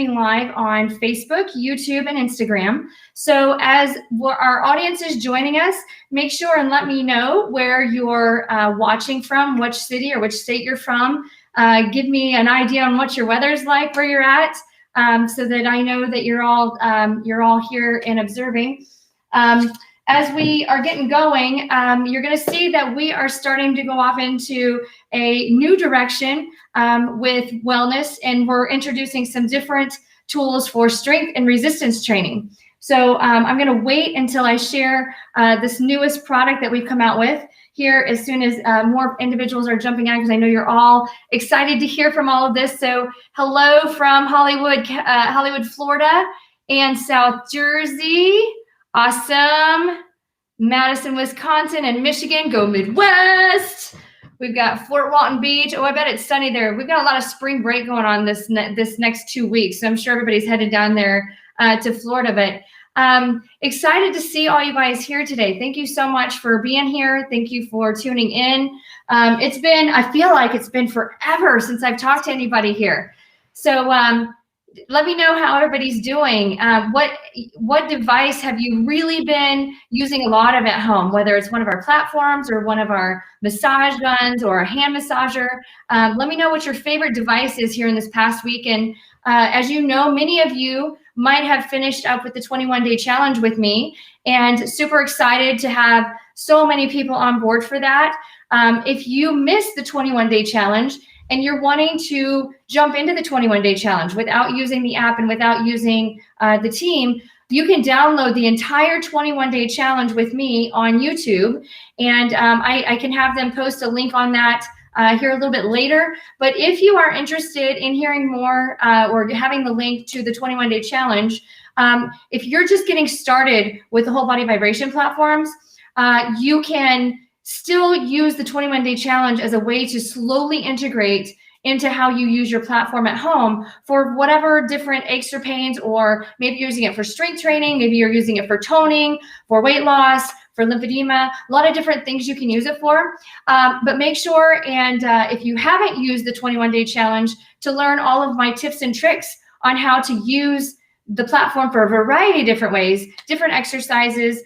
live on Facebook, YouTube, and Instagram. So as our audience is joining us, make sure and let me know where you're watching from, which city or which state you're from. Give me an idea on what your weather's like where you're at, so that I know that you're all here and observing. As we are getting going, you're going to see that we are starting to go off into a new direction with wellness, and we're introducing some different tools for strength and resistance training. So I'm going to wait until I share this newest product that we've come out with here as soon as more individuals are jumping on, because I know you're all excited to hear from all of this. So hello from Hollywood, Florida, and South Jersey. Awesome. Madison, Wisconsin, and Michigan. Go Midwest. We've got Fort Walton Beach. Oh, I bet it's sunny there. We've got a lot of spring break going on this next 2 weeks. So I'm sure everybody's headed down there to Florida. But excited to see all you guys here today. Thank you so much for being here. Thank you for tuning in. I feel like it's been forever since I've talked to anybody here. So let me know how everybody's doing. What device have you really been using a lot of at home, whether it's one of our platforms or one of our massage guns or a hand massager? Let me know what your favorite device is here in this past week. And as you know, many of you might have finished up with the 21-day challenge with me, and super excited to have so many people on board for that. If you missed the 21-day challenge, and you're wanting to jump into the 21-day challenge without using the app and without using the team, you can download the entire 21-day challenge with me on YouTube. And I can have them post a link on that here a little bit later. But if you are interested in hearing more or having the link to the 21-day challenge, if you're just getting started with the whole body vibration platforms, you can still use the 21-day challenge as a way to slowly integrate into how you use your platform at home for whatever different aches or pains, or maybe you're using it for strength training, maybe you're using it for toning, for weight loss, for lymphedema, a lot of different things you can use it for. But make sure, and if you haven't used the 21-day challenge, to learn all of my tips and tricks on how to use the platform for a variety of different ways, different exercises,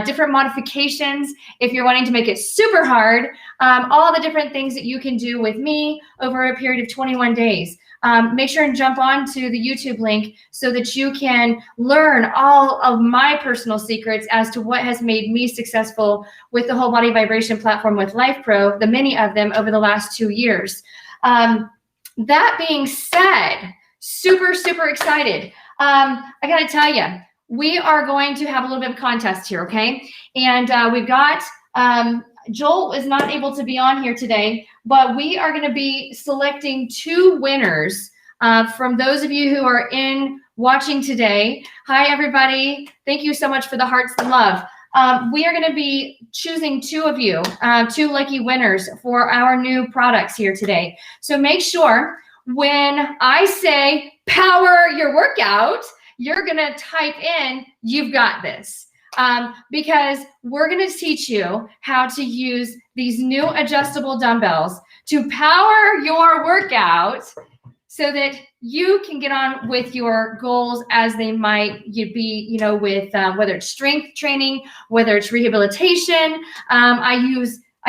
different modifications. If you're wanting to make it super hard, all the different things that you can do with me over a period of 21 days. Make sure and jump on to the YouTube link so that you can learn all of my personal secrets as to what has made me successful with the whole body vibration platform with LifePro, the many of them over the last 2 years. That being said, super, super excited. I got to tell you, we are going to have a little bit of contest here, okay? And we've got, Joel is not able to be on here today, but we are going to be selecting 2 winners from those of you who are watching today. Hi, everybody. Thank you so much for the hearts and love. We are going to be choosing 2 of you, 2 lucky winners for our new products here today. So make sure when I say power your workout, you're going to type in, you've got this, because we're going to teach you how to use these new adjustable dumbbells to power your workout so that you can get on with your goals as they might be, with whether it's strength training, whether it's rehabilitation. I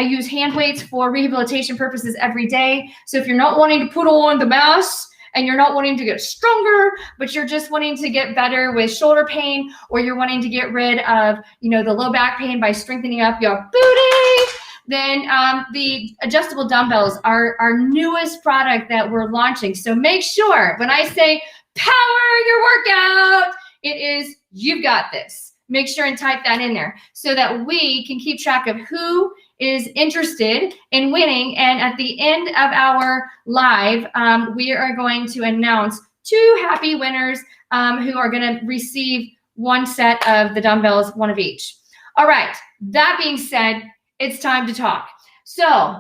use hand weights for rehabilitation purposes every day. So if you're not wanting to put on the mass and you're not wanting to get stronger, but you're just wanting to get better with shoulder pain, or you're wanting to get rid of, the low back pain by strengthening up your booty, then the adjustable dumbbells are our newest product that we're launching. So make sure when I say power your workout, it is, you've got this. Make sure and type that in there so that we can keep track of who is interested in winning. And at the end of our live, we are going to announce 2 happy winners who are going to receive 1 set of the dumbbells, 1 of each. All right. That being said, it's time to talk. So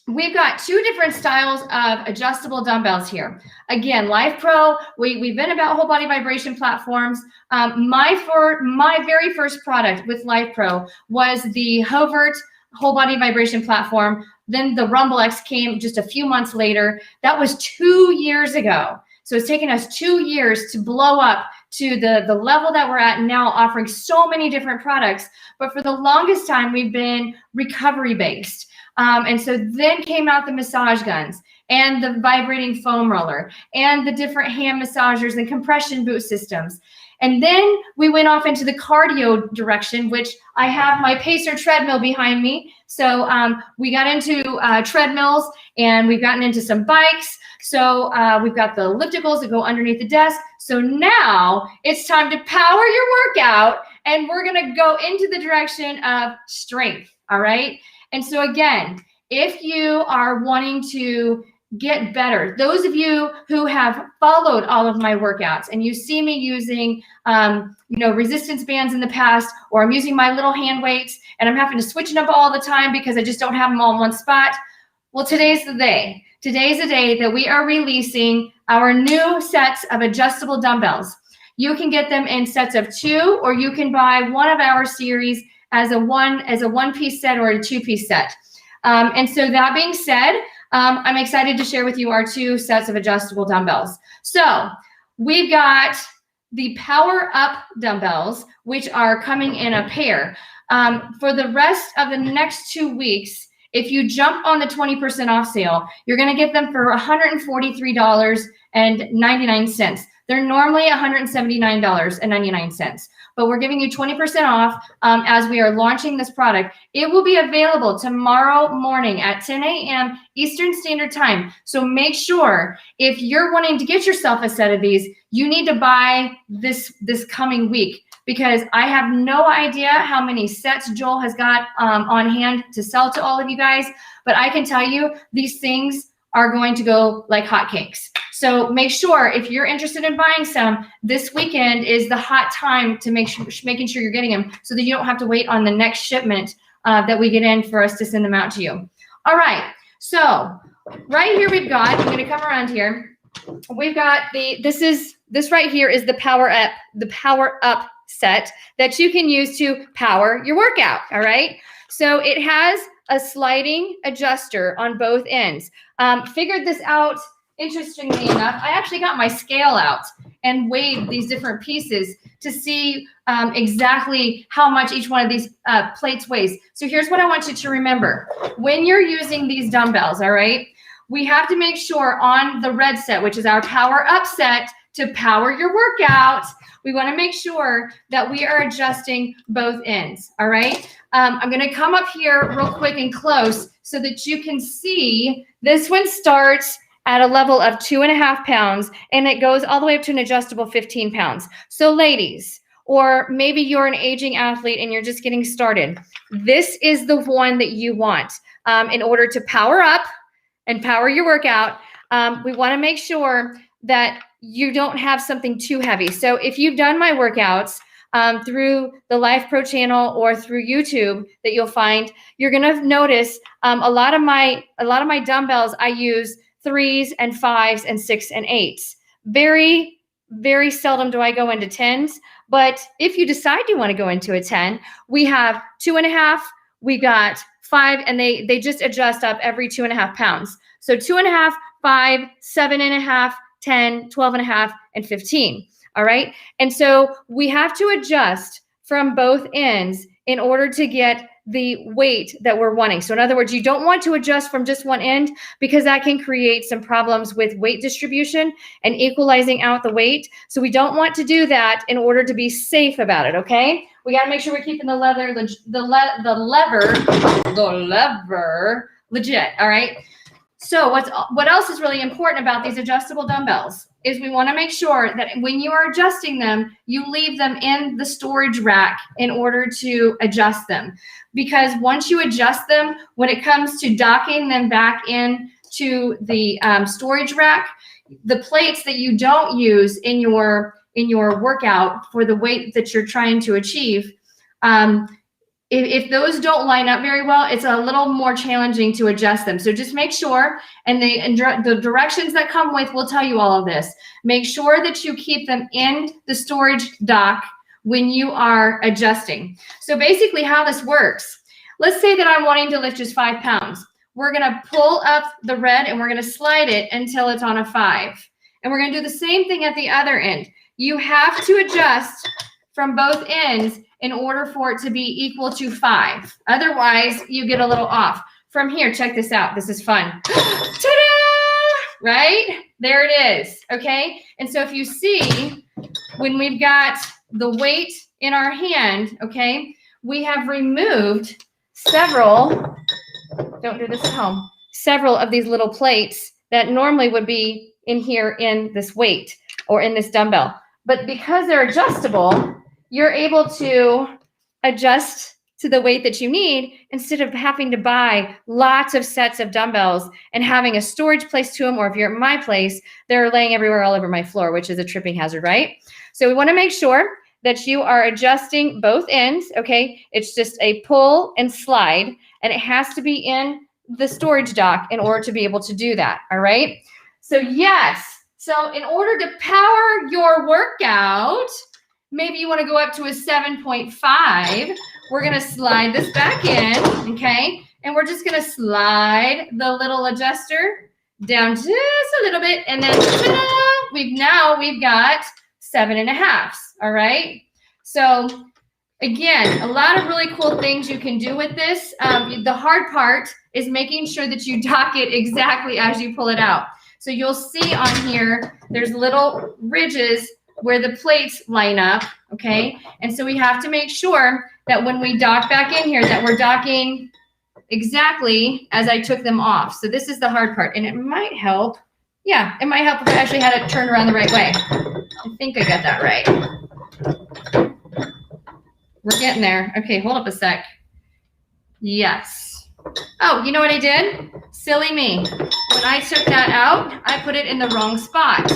we've got 2 different styles of adjustable dumbbells here. Again, LifePro, we've been about whole body vibration platforms. My very first product with LifePro was the Hovert whole body vibration platform. Then the Rumble X came just a few months later. That was 2 years ago. So it's taken us 2 years to blow up to the level that we're at now, offering so many different products. But for the longest time, we've been recovery based. And so then came out the massage guns and the vibrating foam roller and the different hand massagers and compression boot systems. And then we went off into the cardio direction, which I have my Pacer treadmill behind me. So we got into treadmills, and we've gotten into some bikes. So we've got the ellipticals that go underneath the desk. So now it's time to power your workout, and we're going to go into the direction of strength. All right. And so again, if you are wanting to get better, those of you who have followed all of my workouts and you see me using resistance bands in the past, or I'm using my little hand weights and I'm having to switch it up all the time because I just don't have them all in one spot. Well, today's the day. Today's the day that we are releasing our new sets of adjustable dumbbells. You can get them in sets of 2, or you can buy one of our series as a one-piece set or a 2-piece set. And so that being said, I'm excited to share with you our 2 sets of adjustable dumbbells. So we've got the Power Up dumbbells, which are coming in a pair. For the rest of the next 2 weeks, if you jump on the 20% off sale, you're going to get them for $143.99. They're normally $179.99, but we're giving you 20% off as we are launching this product. It will be available tomorrow morning at 10 a.m. Eastern Standard Time. So make sure, if you're wanting to get yourself a set of these, you need to buy this coming week, because I have no idea how many sets Joel has got on hand to sell to all of you guys, but I can tell you these things are going to go like hotcakes. So make sure, if you're interested in buying some, this weekend is the hot time to making sure you're getting them, so that you don't have to wait on the next shipment that we get in for us to send them out to you. All right, so right here we've got, I'm going to come around here. We've got this right here is the Power Up set that you can use to power your workout. All right, so it has a sliding adjuster on both ends. Figured this out. Interestingly enough, I actually got my scale out and weighed these different pieces to see exactly how much each one of these plates weighs. So here's what I want you to remember. When you're using these dumbbells, all right, we have to make sure on the red set, which is our Power Up set, to power your workout, we want to make sure that we are adjusting both ends, all right? I'm going to come up here real quick and close so that you can see this one starts at a level of 2.5 pounds, and it goes all the way up to an adjustable 15 pounds. So ladies, or maybe you're an aging athlete and you're just getting started, this is the one that you want in order to power up and power your workout. We want to make sure that you don't have something too heavy. So if you've done my workouts through the Life Pro channel or through YouTube, that you'll find, you're going to notice a lot of my dumbbells, I use 3s and 5s and 6 and 8s. Very, very seldom do I go into 10s. But if you decide you want to go into a 10, we have 2.5, we got 5, and they just adjust up every 2.5 pounds. So 2.5, 5, 7.5, 10, 12.5, and 15. All right. And so we have to adjust from both ends in order to get the weight that we're wanting. So in other words, you don't want to adjust from just one end, because that can create some problems with weight distribution and equalizing out the weight. So we don't want to do that in order to be safe about it. Okay. We got to make sure we're keeping the lever legit. All right. So what else is really important about these adjustable dumbbells is we want to make sure that when you are adjusting them, you leave them in the storage rack in order to adjust them. Because once you adjust them, when it comes to docking them back in to the storage rack, the plates that you don't use in your workout for the weight that you're trying to achieve, if those don't line up very well, it's a little more challenging to adjust them. So just make sure, and the directions that come with will tell you all of this. Make sure that you keep them in the storage dock when you are adjusting. So basically how this works, let's say that I'm wanting to lift just 5 pounds. We're going to pull up the red and we're going to slide it until it's on a 5. And we're going to do the same thing at the other end. You have to adjust from both ends in order for it to be equal to 5. Otherwise, you get a little off. From here, check this out. This is fun. Ta-da! Right? There it is. Okay? And so if you see, when we've got the weight in our hand, okay, we have removed several, don't do this at home, several of these little plates that normally would be in here in this weight or in this dumbbell. But because they're adjustable, you're able to adjust to the weight that you need instead of having to buy lots of sets of dumbbells and having a storage place to them. Or if you're at my place, they're laying everywhere all over my floor, which is a tripping hazard, right? So we want to make sure that you are adjusting both ends, okay? It's just a pull and slide, and it has to be in the storage dock in order to be able to do that, all right? So yes, so in order to power your workout, maybe you want to go up to a 7.5. We're going to slide this back in, okay? And we're just going to slide the little adjuster down just a little bit. And then ta-da, we've got 7.5, all right? So again, a lot of really cool things you can do with this. The hard part is making sure that you dock it exactly as you pull it out. So you'll see on here, there's little ridges where the plates line up, okay? And so we have to make sure that when we dock back in here, that we're docking exactly as I took them off. So this is the hard part, and it might help. Yeah, it might help if I actually had it turned around the right way. I think I got that right. We're getting there. Okay, hold up a sec. Yes. Oh, you know what I did? Silly me. When I took that out, I put it in the wrong spot.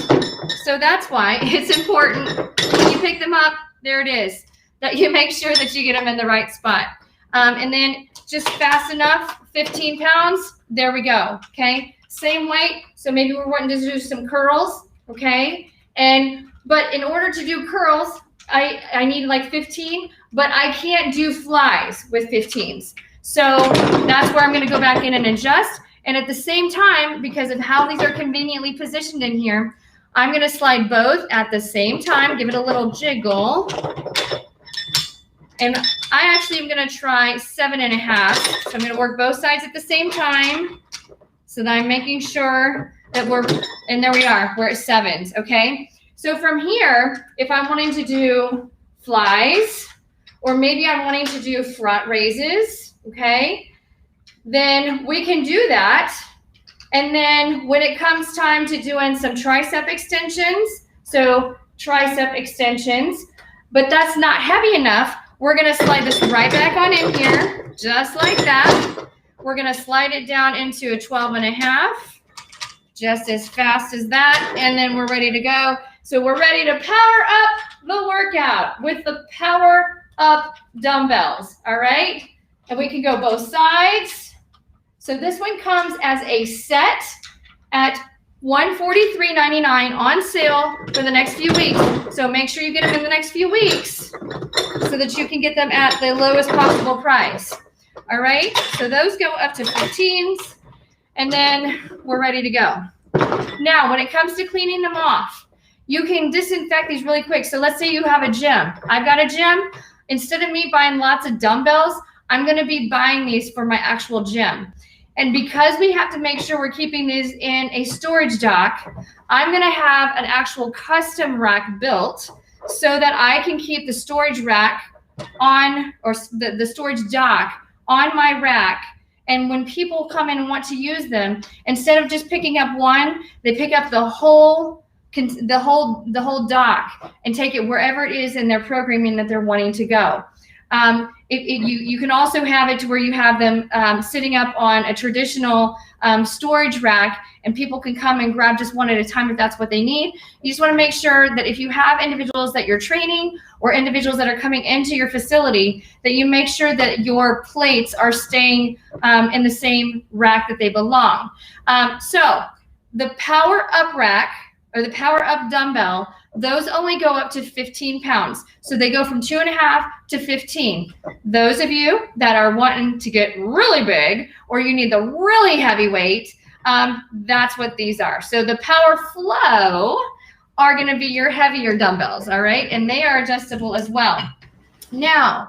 So that's why it's important when you pick them up, there it is, that you make sure that you get them in the right spot. And then just fast enough, 15 pounds, there we go, okay? Same weight, so maybe we're wanting to do some curls, okay? But in order to do curls, I need like 15, but I can't do flies with 15s. So that's where I'm gonna go back in and adjust. And at the same time, because of how these are conveniently positioned in here, I'm going to slide both at the same time, give it a little jiggle. And I actually am going to try 7.5. So I'm going to work both sides at the same time so that I'm making sure that and there we are, we're at 7s, okay? So from here, if I'm wanting to do flies, or maybe I'm wanting to do front raises, okay, then we can do that. And then when it comes time to doing some tricep extensions, so tricep extensions, but that's not heavy enough, we're gonna slide this right back on in here, just like that. We're gonna slide it down into a 12.5, just as fast as that, and then we're ready to go. So we're ready to power up the workout with the Power Up dumbbells, all right? And we can go both sides. So this one comes as a set at $143.99 on sale for the next few weeks. So make sure you get them in the next few weeks so that you can get them at the lowest possible price. All right, so those go up to 15s, and then we're ready to go. Now, when it comes to cleaning them off, you can disinfect these really quick. So let's say you have a gym. I've got a gym. Instead of me buying lots of dumbbells, I'm going to be buying these for my actual gym. And because we have to make sure we're keeping these in a storage dock, I'm going to have an actual custom rack built so that I can keep the storage rack on, or the storage dock on my rack. And when people come in and want to use them, instead of just picking up one, they pick up the whole dock and take it wherever it is in their programming that they're wanting to go. You can also have it to where you have them sitting up on a traditional storage rack, and people can come and grab just one at a time if that's what they need. You just want to make sure that if you have individuals that you're training or individuals that are coming into your facility, that you make sure that your plates are staying in the same rack that they belong. So the Power Up rack, or the Power Up dumbbell, those only go up to 15 pounds. So they go from 2.5 to 15. Those of you that are wanting to get really big, or you need the really heavy weight, that's what these are. So the Power Flow are going to be your heavier dumbbells, all right? And they are adjustable as well. Now,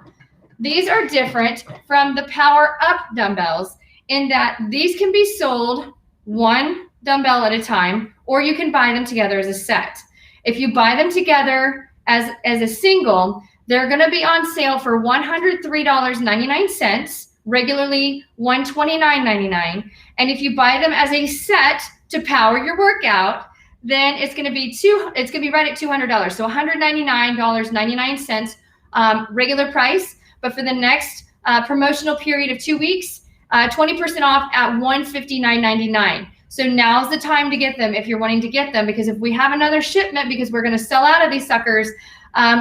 these are different from the Power Up dumbbells in that these can be sold one dumbbell at a time, or you can buy them together as a set. If you buy them together as a single, they're going to be on sale for $103.99, regularly $129.99. And if you buy them as a set to power your workout, then it's going to be right at $200. So $199.99 regular price. But for the next promotional period of 2 weeks, 20% off at $159.99. So now's the time to get them if you're wanting to get them, because if we have another shipment, because we're going to sell out of these suckers,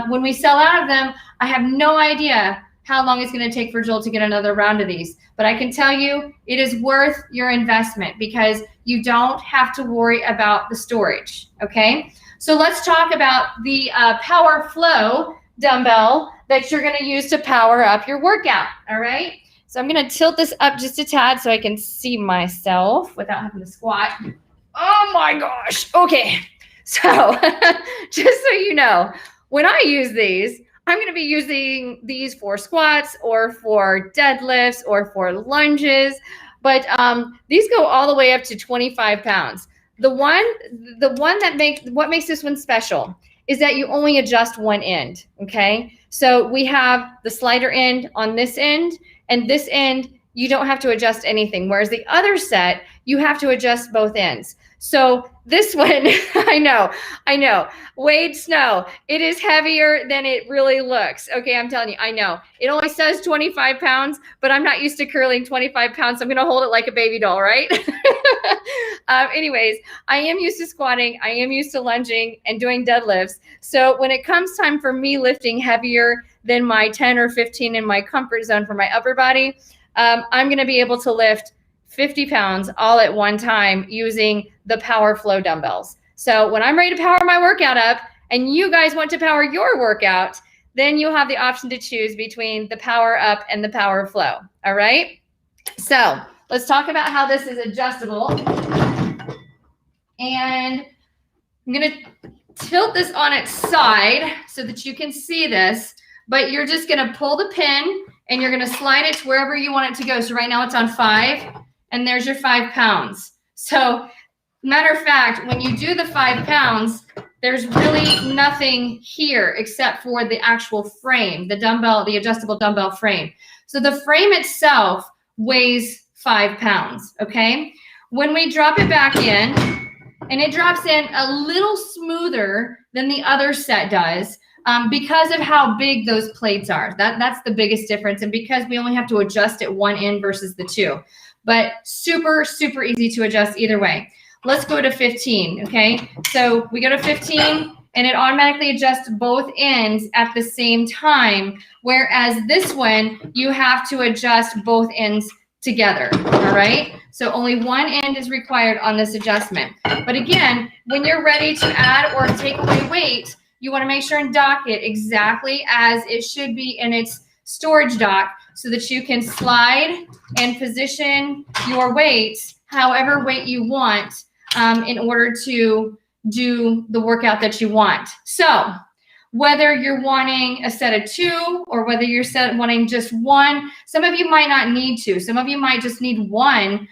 when we sell out of them, I have no idea how long it's going to take for Joel to get another round of these. But I can tell you it is worth your investment because you don't have to worry about the storage, okay? So let's talk about the Power Flow dumbbell that you're going to use to power up your workout, all right? So I'm going to tilt this up just a tad so I can see myself without having to squat. Oh my gosh. Okay. So just so you know, when I use these, I'm going to be using these for squats or for deadlifts or for lunges, but these go all the way up to 25 pounds. What makes this one special is that you only adjust one end, okay? So we have the slider end on this end, and this end, you don't have to adjust anything. Whereas the other set, you have to adjust both ends. So this one, I know. Wade Snow, it is heavier than it really looks. Okay, I'm telling you, I know. It only says 25 pounds, but I'm not used to curling 25 pounds, so I'm gonna hold it like a baby doll, right? Anyways, I am used to squatting, I am used to lunging and doing deadlifts. So when it comes time for me lifting heavier than my 10 or 15 in my comfort zone for my upper body, I'm gonna be able to lift 50 pounds all at one time using the Power Flow dumbbells. So when I'm ready to power my workout up and you guys want to power your workout, then you'll have the option to choose between the Power Up and the Power Flow. All right. So let's talk about how this is adjustable. And I'm going to tilt this on its side so that you can see this, but you're just going to pull the pin and you're going to slide it to wherever you want it to go. So right now it's on 5. And there's your 5 pounds. So matter of fact, when you do the 5 pounds, there's really nothing here except for the actual frame, the dumbbell, the adjustable dumbbell frame. So the frame itself weighs 5 pounds, okay? When we drop it back in, and it drops in a little smoother than the other set does, because of how big those plates are. That's the biggest difference, and because we only have to adjust at one end versus the two. But super, super easy to adjust either way. Let's go to 15, okay? So we go to 15, and it automatically adjusts both ends at the same time, whereas this one, you have to adjust both ends together, all right? So only one end is required on this adjustment. But again, when you're ready to add or take away weight, you want to make sure and dock it exactly as it should be in its storage dock, so that you can slide and position your weights however weight you want in order to do the workout that you want. So whether you're wanting a set of 2 or whether you're wanting just 1, some of you might not need 2. Some of you might just need 1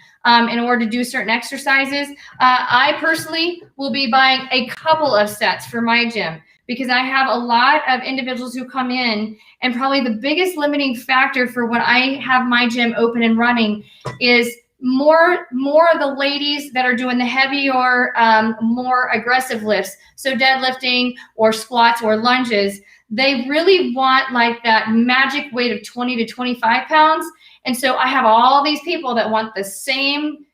in order to do certain exercises. I personally will be buying a couple of sets for my gym, because I have a lot of individuals who come in, and probably the biggest limiting factor for when I have my gym open and running is more of the ladies that are doing the heavy or more aggressive lifts. So deadlifting or squats or lunges, they really want like that magic weight of 20 to 25 pounds. And so I have all these people that want the same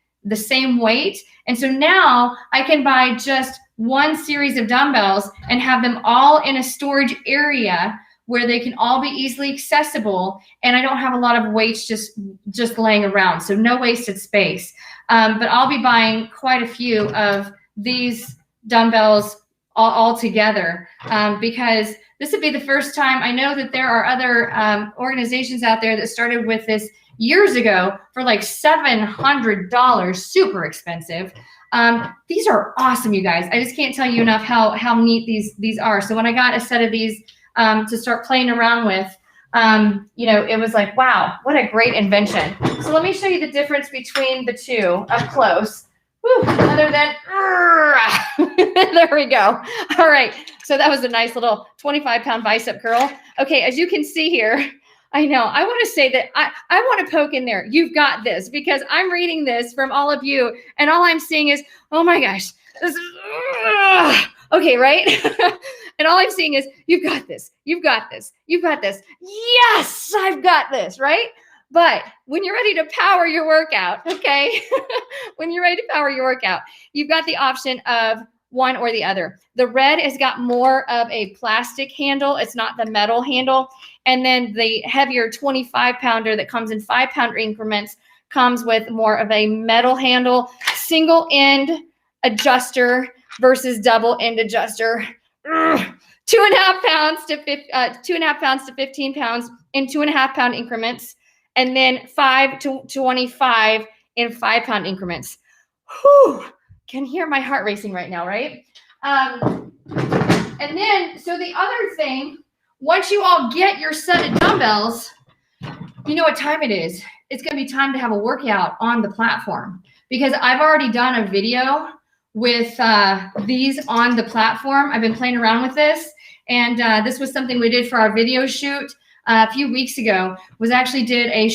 weight. And so now I can buy just one series of dumbbells and have them all in a storage area where they can all be easily accessible, and I don't have a lot of weights just laying around, so no wasted space. But I'll be buying quite a few of these dumbbells all together because this would be the first time. I know that there are other organizations out there that started with this years ago for like $700, super expensive. These are awesome, you guys. I just can't tell you enough how neat these are. So when I got a set of these to start playing around with, it was like, wow, what a great invention. So let me show you the difference between the two up close. Whew, other than, there we go. All right. So that was a nice little 25-pound bicep curl. Okay. As you can see here, I know I want to say that I want to poke in there. You've got this, because I'm reading this from all of you. And all I'm seeing is, oh my gosh, this is, okay. Right. And all I'm seeing is, you've got this. You've got this. You've got this. Yes, I've got this. Right. But when you're ready to power your workout, okay, when you're ready to power your workout, you've got the option of one or the other. The red has got more of a plastic handle. It's not the metal handle. And then the heavier 25-pounder that comes in 5-pound increments comes with more of a metal handle, single end adjuster versus double end adjuster. 2.5 pounds to 15 pounds in 2.5-pound increments. And then 5 to 25 in 5-pound increments. Whew, can hear my heart racing right now, right? And then, so the other thing, once you all get your set of dumbbells, you know what time it is. It's going to be time to have a workout on the platform, because I've already done a video with these on the platform. I've been playing around with this, and this was something we did for our video shoot. A few weeks ago, was actually did a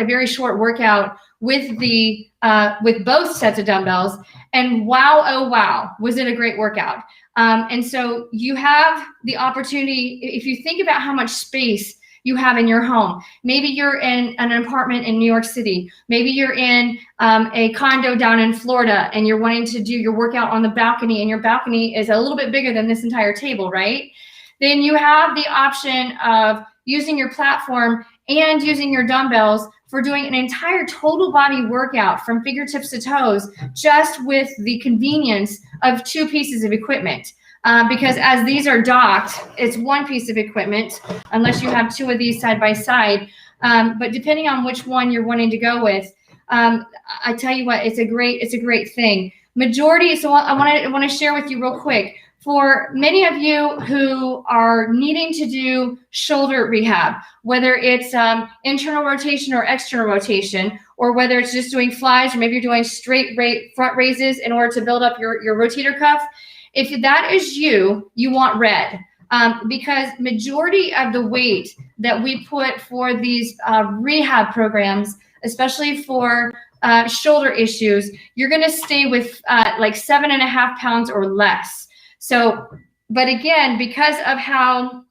very short workout with with both sets of dumbbells, and wow, oh wow, was it a great workout. And so you have the opportunity, if you think about how much space you have in your home. Maybe you're in an apartment in New York City. Maybe you're in a condo down in Florida, and you're wanting to do your workout on the balcony, and your balcony is a little bit bigger than this entire table, right? Then you have the option of using your platform and using your dumbbells for doing an entire total body workout from fingertips to toes, just with the convenience of 2 pieces of equipment. Because as these are docked, it's 1 piece of equipment, unless you have 2 of these side by side. But depending on which one you're wanting to go with, I tell you what, it's a great thing. Majority, so I want to share with you real quick. For many of you who are needing to do shoulder rehab, whether it's internal rotation or external rotation, or whether it's just doing flies, or maybe you're doing straight front raises in order to build up your rotator cuff, if that is you, you want red. Because majority of the weight that we put for these rehab programs, especially for shoulder issues, you're going to stay with like 7.5 pounds or less. So, but again, because of how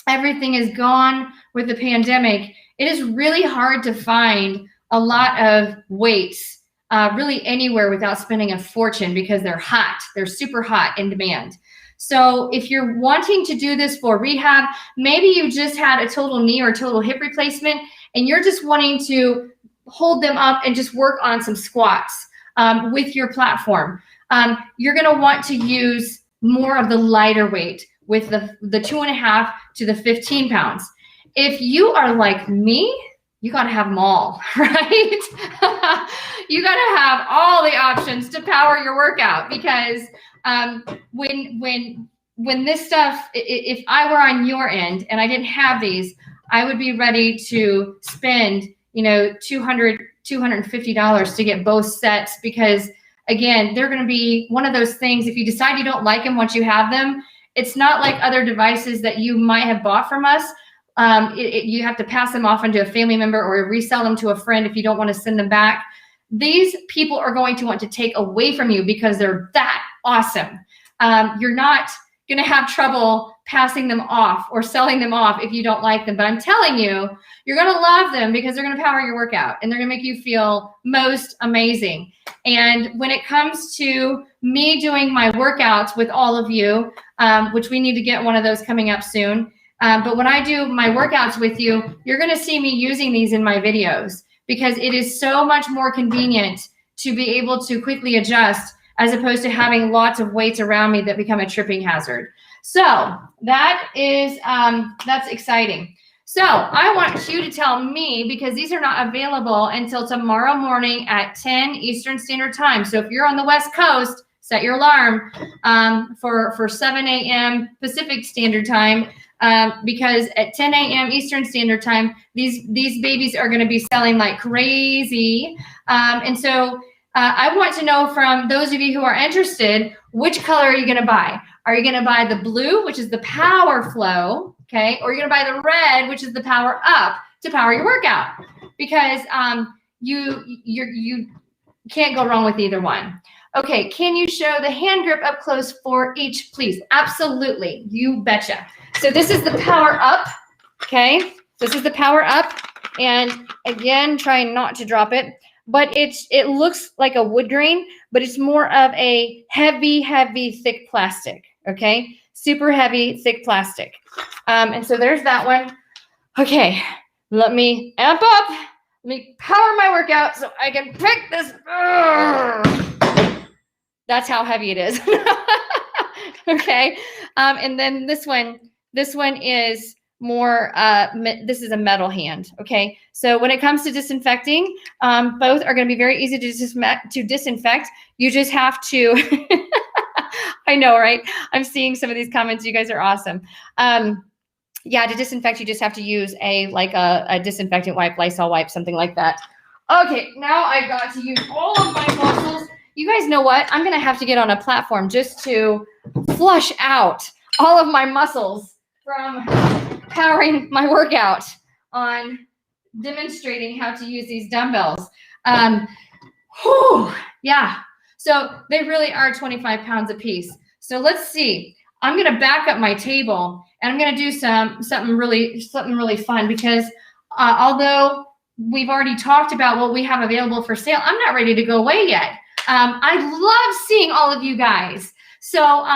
everything is gone with the pandemic, it is really hard to find a lot of weights really anywhere without spending a fortune, because they're hot. They're super hot, in demand. So if you're wanting to do this for rehab, maybe you just had a total knee or total hip replacement, and you're just wanting to hold them up and just work on some squats with your platform. You're going to want to use more of the lighter weight with the 2.5 to the 15 pounds. If you are like me, you got to have them all, right? You got to have all the options to power your workout, because when this stuff, if I were on your end and I didn't have these, I would be ready to spend, $200, $250 to get both sets, because again, they're going to be one of those things. If you decide you don't like them once you have them, it's not like other devices that you might have bought from us. You have to pass them off onto a family member or resell them to a friend if you don't want to send them back. These people are going to want to take away from you because they're that awesome. You're not going to have trouble passing them off or selling them off if you don't like them. But I'm telling you, you're going to love them because they're going to power your workout and they're going to make you feel most amazing. And when it comes to me doing my workouts with all of you, which we need to get one of those coming up soon. But when I do my workouts with you, you're going to see me using these in my videos because it is so much more convenient to be able to quickly adjust as opposed to having lots of weights around me that become a tripping hazard. So that is, that's exciting. So I want you to tell me, because these are not available until tomorrow morning at 10 Eastern Standard Time. So if you're on the West Coast, set your alarm for 7 a.m. Pacific Standard Time, because at 10 a.m. Eastern Standard Time, these babies are going to be selling like crazy. And so I want to know from those of you who are interested, which color are you going to buy? Are you going to buy the blue, which is the Power Flow, okay? Or you're going to buy the red, which is the Power Up to power your workout? Because you can't go wrong with either one. Okay, can you show the hand grip up close for each, please? Absolutely, you betcha. So this is the Power Up, okay? This is the Power Up, and again, trying not to drop it. But it looks like a wood grain, but it's more of a heavy, thick plastic, okay? Super heavy, thick plastic. And so there's that one. Okay, let me amp up. Let me power my workout so I can pick this. That's how heavy it is. Okay, and then this one is more, this is a metal hand, okay? So when it comes to disinfecting, both are gonna be very easy to disinfect. You just have to, I know, right? I'm seeing some of these comments, you guys are awesome. Yeah, to disinfect, you just have to use a disinfectant wipe, Lysol wipe, something like that. Okay, now I've got to use all of my muscles. You guys know what? I'm gonna have to get on a platform just to flush out all of my muscles from powering my workout on demonstrating how to use these dumbbells. Yeah, so they really are 25 pounds a piece. So let's see. I'm gonna back up my table and I'm gonna do something really fun, because although we've already talked about what we have available for sale, I'm not ready to go away yet. I love seeing all of you guys. So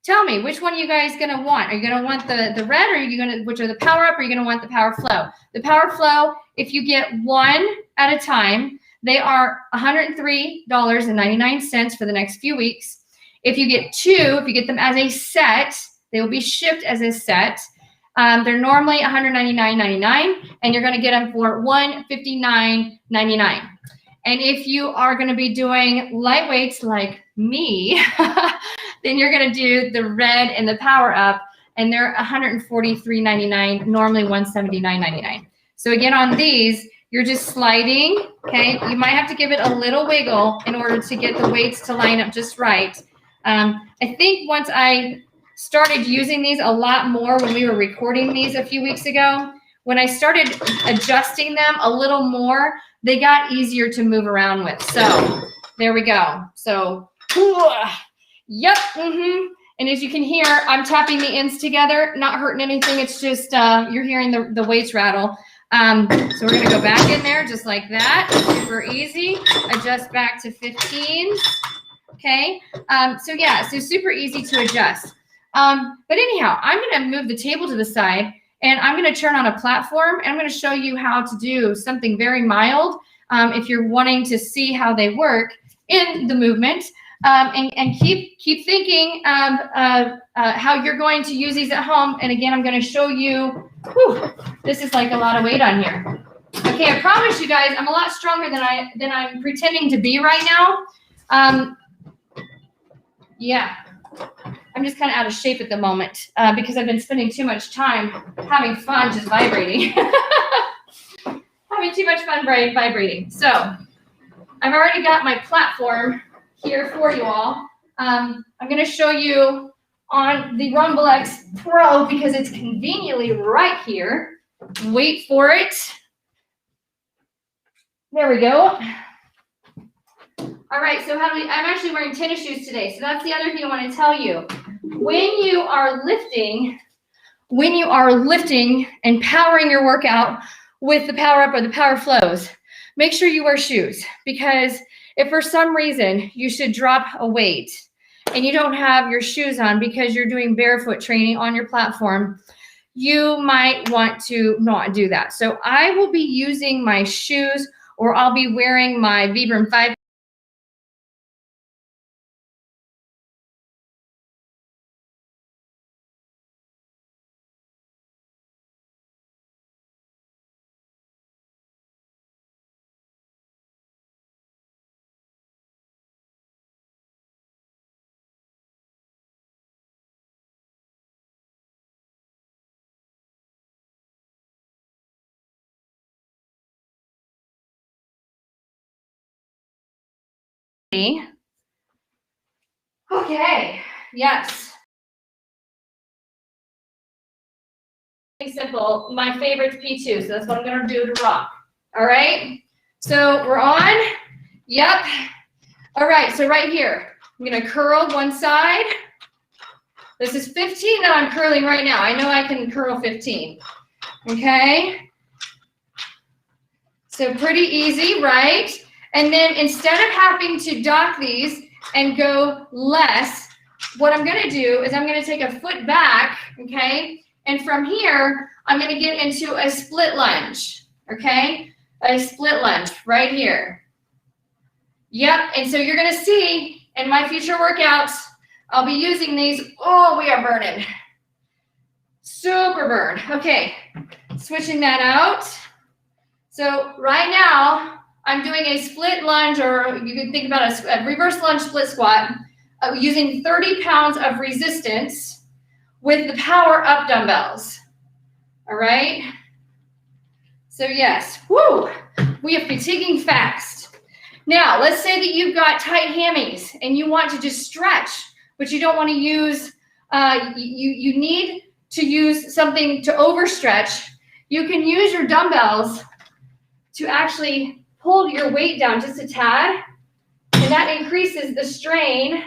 tell me, which one are you guys gonna want? Are you gonna want the red, or are you gonna, which are the Power Up, or are you gonna want the Power Flow? The Power Flow, if you get one at a time, they are $103.99 for the next few weeks. If you get two, if you get them as a set, they will be shipped as a set. They're normally $199.99, and you're gonna get them for $159.99. And if you are gonna be doing light weights like me, then you're gonna do the red and the Power Up, and they're $143.99, normally $179.99. So again, on these, you're just sliding, okay? You might have to give it a little wiggle in order to get the weights to line up just right. I think once I started using these a lot more when we were recording these a few weeks ago, when I started adjusting them a little more, they got easier to move around with. So there we go. So, yep. And as you can hear, I'm tapping the ends together, not hurting anything. It's just, you're hearing the weights rattle. So we're gonna go back in there just like that, super easy. Adjust back to 15s, okay? So yeah, so super easy to adjust. But anyhow, I'm gonna move the table to the side, and I'm gonna turn on a platform, and I'm gonna show you how to do something very mild if you're wanting to see how they work in the movement. And keep thinking of how you're going to use these at home. And again, I'm going to show you. This is like a lot of weight on here. Okay, I promise you guys, I'm a lot stronger than I'm pretending to be right now. Yeah, I'm just kind of out of shape at the moment because I've been spending too much time having fun just vibrating. Having too much fun vibrating. So I've already got my platform here for you all. I'm going to show you on the Rumble X Pro because it's conveniently right here. Wait for it. There we go. All right, so I'm actually wearing tennis shoes today. So that's the other thing I want to tell you. When you are lifting and powering your workout with the Power Up or the Power Flows, make sure you wear shoes, because if for some reason you should drop a weight and you don't have your shoes on because you're doing barefoot training on your platform, you might want to not do that. So I will be using my shoes, or I'll be wearing my Vibram 5 Okay, yes. Simple. My favorite's P2, so that's what I'm gonna do to rock. All right, so we're on. Yep. All right, so right here, I'm gonna curl one side. This is 15 that I'm curling right now. I know I can curl 15. Okay. So pretty easy, right? And then instead of having to dock these and go less, what I'm gonna do is I'm gonna take a foot back, okay? And from here, I'm gonna get into a split lunge, okay? A split lunge right here. Yep, and so you're gonna see in my future workouts, I'll be using these. Oh, we are burning. Super burn. Okay, switching that out. So right now, I'm doing a split lunge, or you can think about a reverse lunge split squat using 30 pounds of resistance with the power up dumbbells. All right. So yes, whoo, we are fatiguing fast. Now, let's say that you've got tight hammies and you want to just stretch, but you don't want to use, you need to use something to overstretch. You can use your dumbbells to actually pull your weight down just a tad, and that increases the strain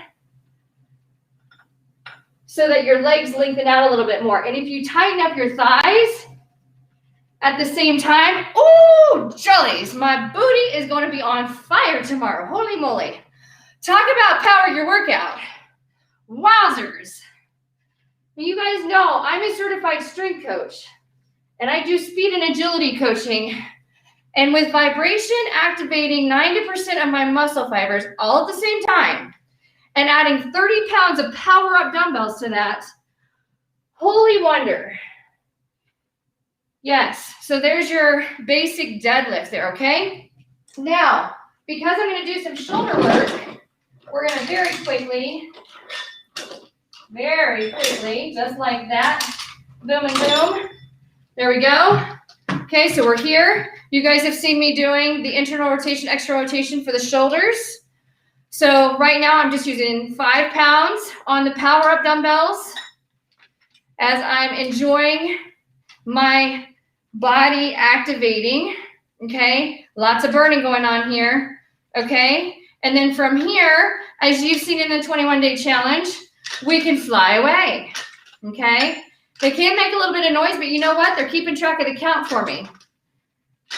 so that your legs lengthen out a little bit more. And if you tighten up your thighs at the same time, oh, jollies, my booty is going to be on fire tomorrow. Holy moly. Talk about power your workout. Wowzers. You guys know I'm a certified strength coach, and I do speed and agility coaching. And with vibration activating 90% of my muscle fibers all at the same time, and adding 30 pounds of power up dumbbells to that, holy wonder. Yes, so there's your basic deadlift there, okay? Now, because I'm gonna do some shoulder work, we're gonna very quickly, just like that, boom and boom. There we go. Okay, so we're here. You guys have seen me doing the internal rotation, external rotation for the shoulders. So right now I'm just using 5 pounds on the power up dumbbells as I'm enjoying my body activating, okay? Lots of burning going on here, okay? And then from here, as you've seen in the 21-day challenge, we can fly away, okay? They can make a little bit of noise, but you know what? They're keeping track of the count for me.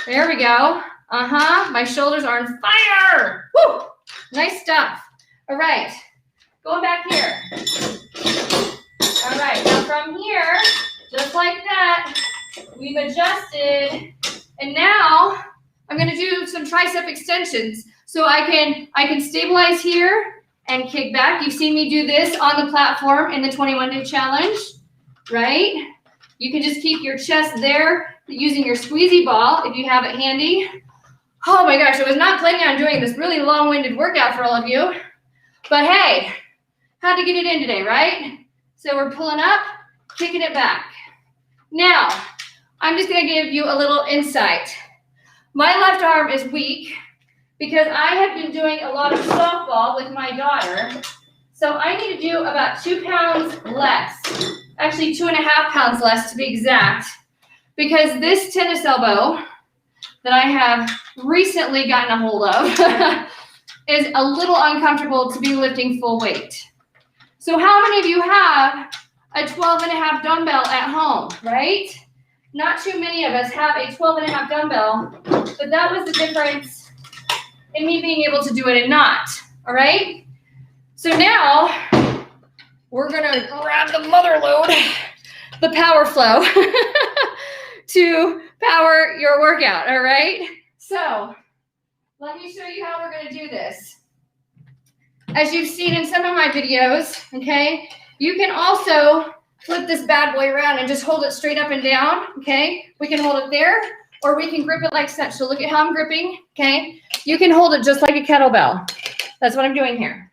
There we go. My shoulders are on fire. Woo! Nice stuff. All right. Going back here. All right. Now from here, just like that, we've adjusted. And now I'm going to do some tricep extensions. So I can stabilize here and kick back. You've seen me do this on the platform in the 21-day challenge, right? You can just keep your chest there using your squeezy ball if you have it handy. Oh my gosh, I was not planning on doing this really long-winded workout for all of you, but hey, had to get it in today, right? So we're pulling up, kicking it back. Now, I'm just gonna give you a little insight. My left arm is weak because I have been doing a lot of softball with my daughter, so I need to do about 2 pounds less, actually 2.5 pounds less to be exact, because this tennis elbow that I have recently gotten a hold of is a little uncomfortable to be lifting full weight. So how many of you have a 12.5 dumbbell at home, right? Not too many of us have a 12.5 dumbbell, but that was the difference in me being able to do it and not, all right? So now we're gonna grab the mother load, the power flow, to power your workout, all right? So let me show you how we're gonna do this. As you've seen in some of my videos, okay, you can also flip this bad boy around and just hold it straight up and down, okay? We can hold it there, or we can grip it like such. So look at how I'm gripping, okay? You can hold it just like a kettlebell. That's what I'm doing here,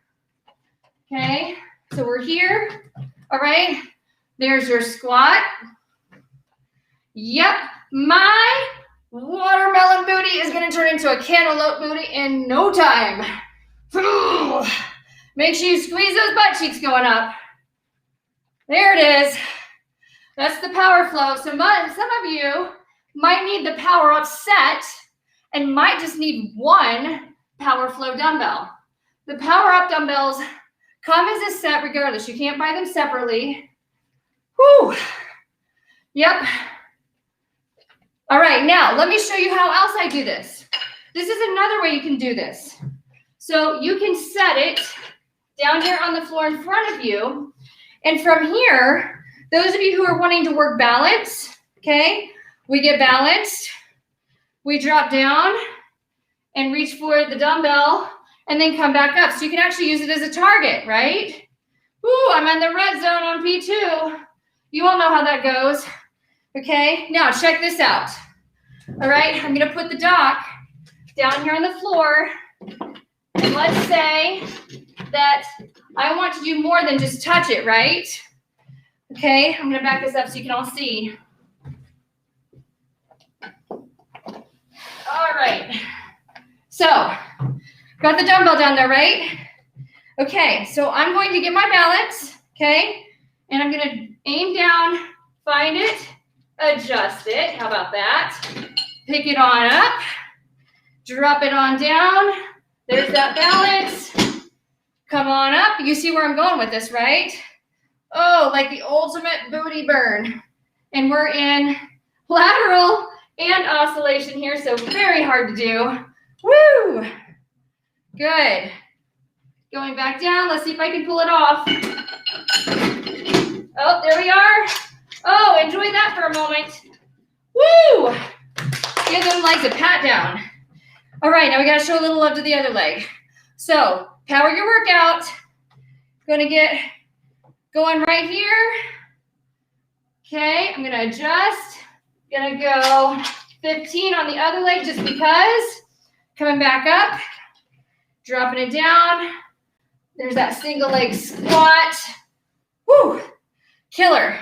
okay? So we're here, all right? There's your squat. Yep, my watermelon booty is gonna turn into a cantaloupe booty in no time. Make sure you squeeze those butt cheeks going up. There it is. That's the power flow. So some of you might need the power up set and might just need one power flow dumbbell. The power up dumbbells come as a set regardless. You can't buy them separately. Whew. Yep. All right, now let me show you how else I do this. This is another way you can do this. So you can set it down here on the floor in front of you. And from here, those of you who are wanting to work balance, okay, we get balanced, we drop down and reach for the dumbbell and then come back up. So you can actually use it as a target, right? Ooh, I'm in the red zone on P2. You all know how that goes. Okay, now check this out. All right, I'm gonna put the dock down here on the floor. And let's say that I want to do more than just touch it, right? Okay, I'm gonna back this up so you can all see. All right, so got the dumbbell down there, right? Okay, so I'm going to get my balance, okay? And I'm gonna aim down, find it, adjust it. How about that? Pick it on up, drop it on down. There's that balance. Come on up. You see where I'm going with this, right? Oh, like the ultimate booty burn. And we're in lateral and oscillation here, so very hard to do. Woo! Good. Going back down. Let's see if I can pull it off. Oh, there we are. Oh, enjoy that for a moment. Woo! Give them legs a pat down. All right, now we got to show a little love to the other leg. So power your workout. Going to get going right here. Okay, I'm going to adjust. Going to go 15 on the other leg just because. Coming back up. Dropping it down. There's that single leg squat. Woo! Killer.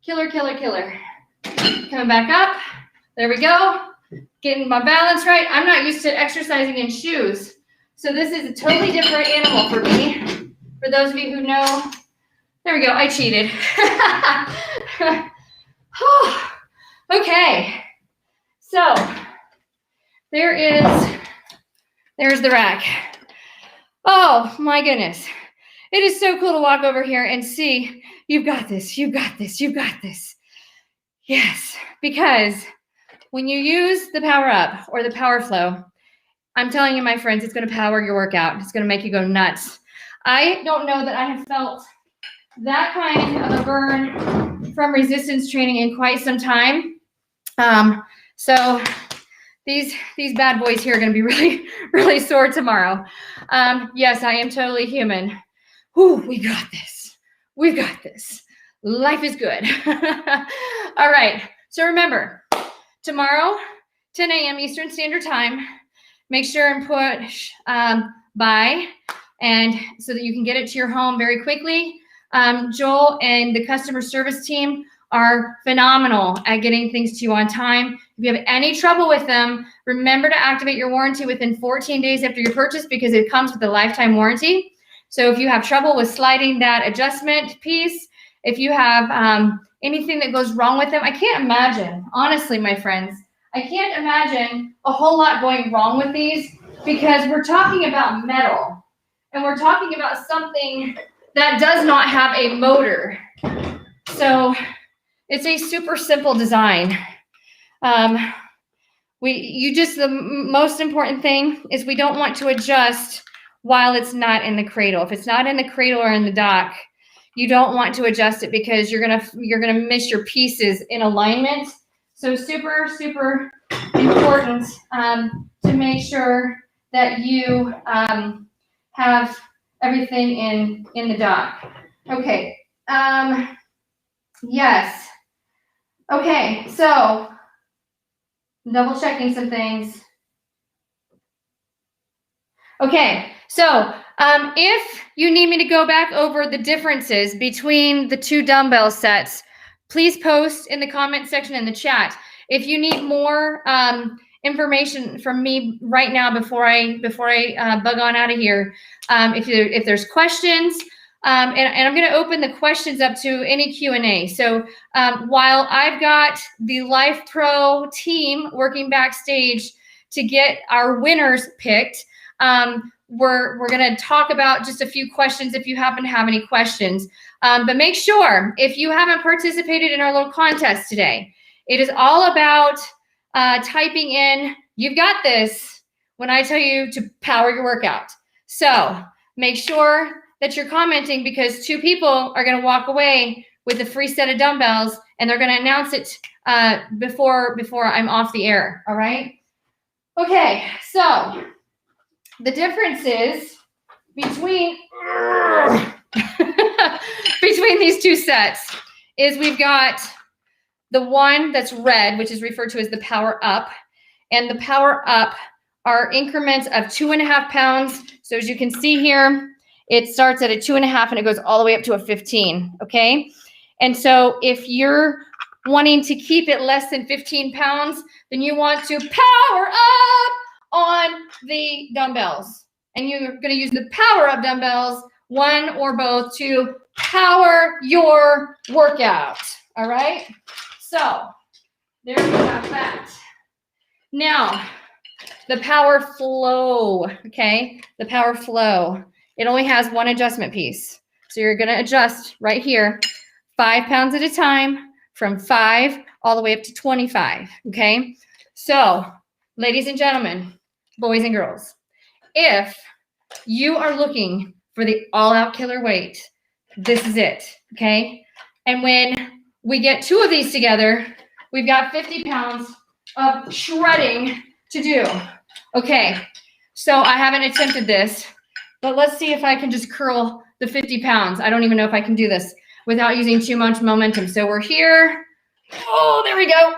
Killer, killer, killer. Coming back up. There we go. Getting my balance right. I'm not used to exercising in shoes. So this is a totally different animal for me. For those of you who know, there we go. I cheated. Okay. So there's the rack. Oh my goodness. It is so cool to walk over here and see, you've got this, you've got this, you've got this. Yes, because when you use the power up or the power flow, I'm telling you, my friends, it's going to power your workout. It's going to make you go nuts. I don't know that I have felt that kind of a burn from resistance training in quite some time. So these bad boys here are going to be really, really sore tomorrow. Yes, I am totally human. Whew, we got this. We've got this. Life is good. All right. So remember, tomorrow, 10 a.m. Eastern Standard Time, make sure and push buy, and so that you can get it to your home very quickly. Joel and the customer service team are phenomenal at getting things to you on time. If you have any trouble with them, remember to activate your warranty within 14 days after your purchase because it comes with a lifetime warranty. So if you have trouble with sliding that adjustment piece, if you have anything that goes wrong with them, I can't imagine, honestly, my friends, I can't imagine a whole lot going wrong with these because we're talking about metal and we're talking about something that does not have a motor. So it's a super simple design. The most important thing is we don't want to adjust while it's not in the cradle. If it's not in the cradle or in the dock, you don't want to adjust it because you're gonna miss your pieces in alignment. So super, super important to make sure that you have everything in the dock. Okay. Yes. Okay. So double checking some things. Okay. So if you need me to go back over the differences between the two dumbbell sets, please post in the comment section in the chat. If you need more information from me right now before I bug on out of here. If there's questions, and I'm going to open the questions up to any Q&A. So while I've got the Life Pro team working backstage to get our winners picked, we're going to talk about just a few questions if you happen to have any questions. But make sure, if you haven't participated in our little contest today, it is all about typing in, "You've got this," when I tell you to power your workout. So make sure that you're commenting, because 2 people are going to walk away with a free set of dumbbells, and they're going to announce it before I'm off the air. All right. Okay. So the differences between these 2 sets is we've got the one that's red, which is referred to as the Power Up, and the Power Up are increments of 2.5 pounds. So as you can see here, it starts at a 2.5 and it goes all the way up to a 15. Okay. And so if you're wanting to keep it less than 15 pounds, then you want to power up on the dumbbells, and you're going to use the Power Up dumbbells, one or both, to power your workout. All right. So there we have that. Now, the Power Flow. Okay. The Power Flow. It only has one adjustment piece. So you're going to adjust right here, 5 pounds at a time, from 5 all the way up to 25. Okay. So, ladies and gentlemen, boys and girls, if you are looking for the all-out killer weight, this is it. Okay. And when we get 2 of these together, we've got 50 pounds of shredding to do. Okay. So I haven't attempted this, but let's see if I can just curl the 50 pounds. I don't even know if I can do this without using too much momentum. So we're here. Oh, there we go.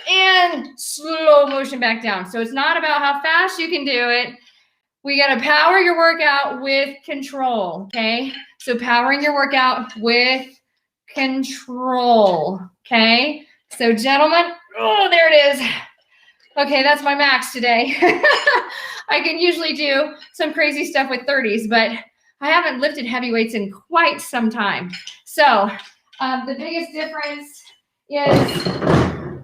And slow motion back down. So it's not about how fast you can do it. We got to power your workout with control. Okay. So powering your workout with control. Okay. So gentlemen, oh, there it is. Okay. That's my max today. I can usually do some crazy stuff with 30s, but I haven't lifted heavy weights in quite some time. So the biggest difference is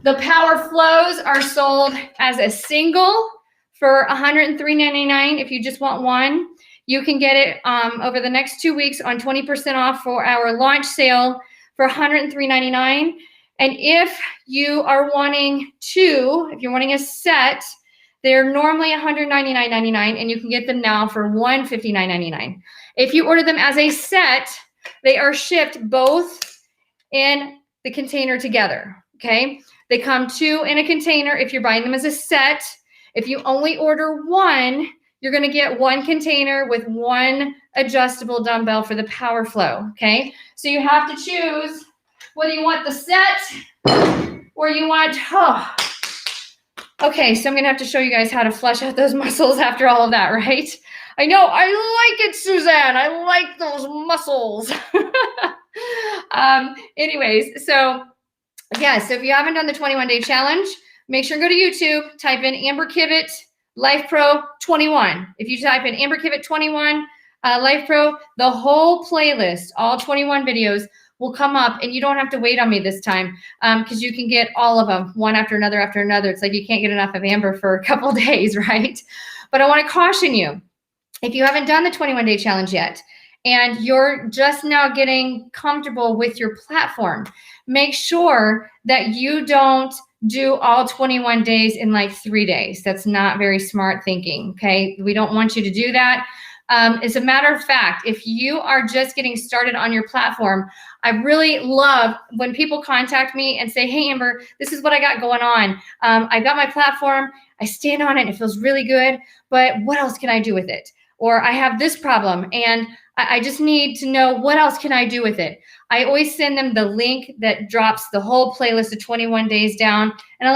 the Power Flows are sold as a single for $103.99. If you just want one, you can get it over the next 2 weeks on 20% off for our launch sale for $103.99. And if you are wanting 2, if you're wanting a set, they're normally $199.99, and you can get them now for $159.99. If you order them as a set, they are shipped both in the container together. Okay. They come 2 in a container if you're buying them as a set. If you only order 1, you're going to get 1 container with 1 adjustable dumbbell for the Power Flow. Okay. So you have to choose whether you want the set or you want, okay. So I'm going to have to show you guys how to flush out those muscles after all of that, right? I know. I like it, Suzanne. I like those muscles. Anyways, so yeah, so if you haven't done the 21-day challenge, make sure and go to YouTube, type in Amber Kivett Life Pro 21. If you type in Amber Kivett 21 Life Pro, the whole playlist, all 21 videos will come up, and you don't have to wait on me this time because you can get all of them one after another after another. It's like you can't get enough of Amber for a couple days, right? But I want to caution you, if you haven't done the 21-day challenge yet, and you're just now getting comfortable with your platform, make sure that you don't do all 21 days in like 3 days. That's not very smart thinking, okay? We don't want you to do that. As a matter of fact, if you are just getting started on your platform, I really love when people contact me and say, hey, Amber, this is what I got going on. I got my platform. I stand on it. It feels really good. But what else can I do with it? Or I have this problem and I just need to know what else can I do with it. I always send them the link that drops the whole playlist of 21 days down, and I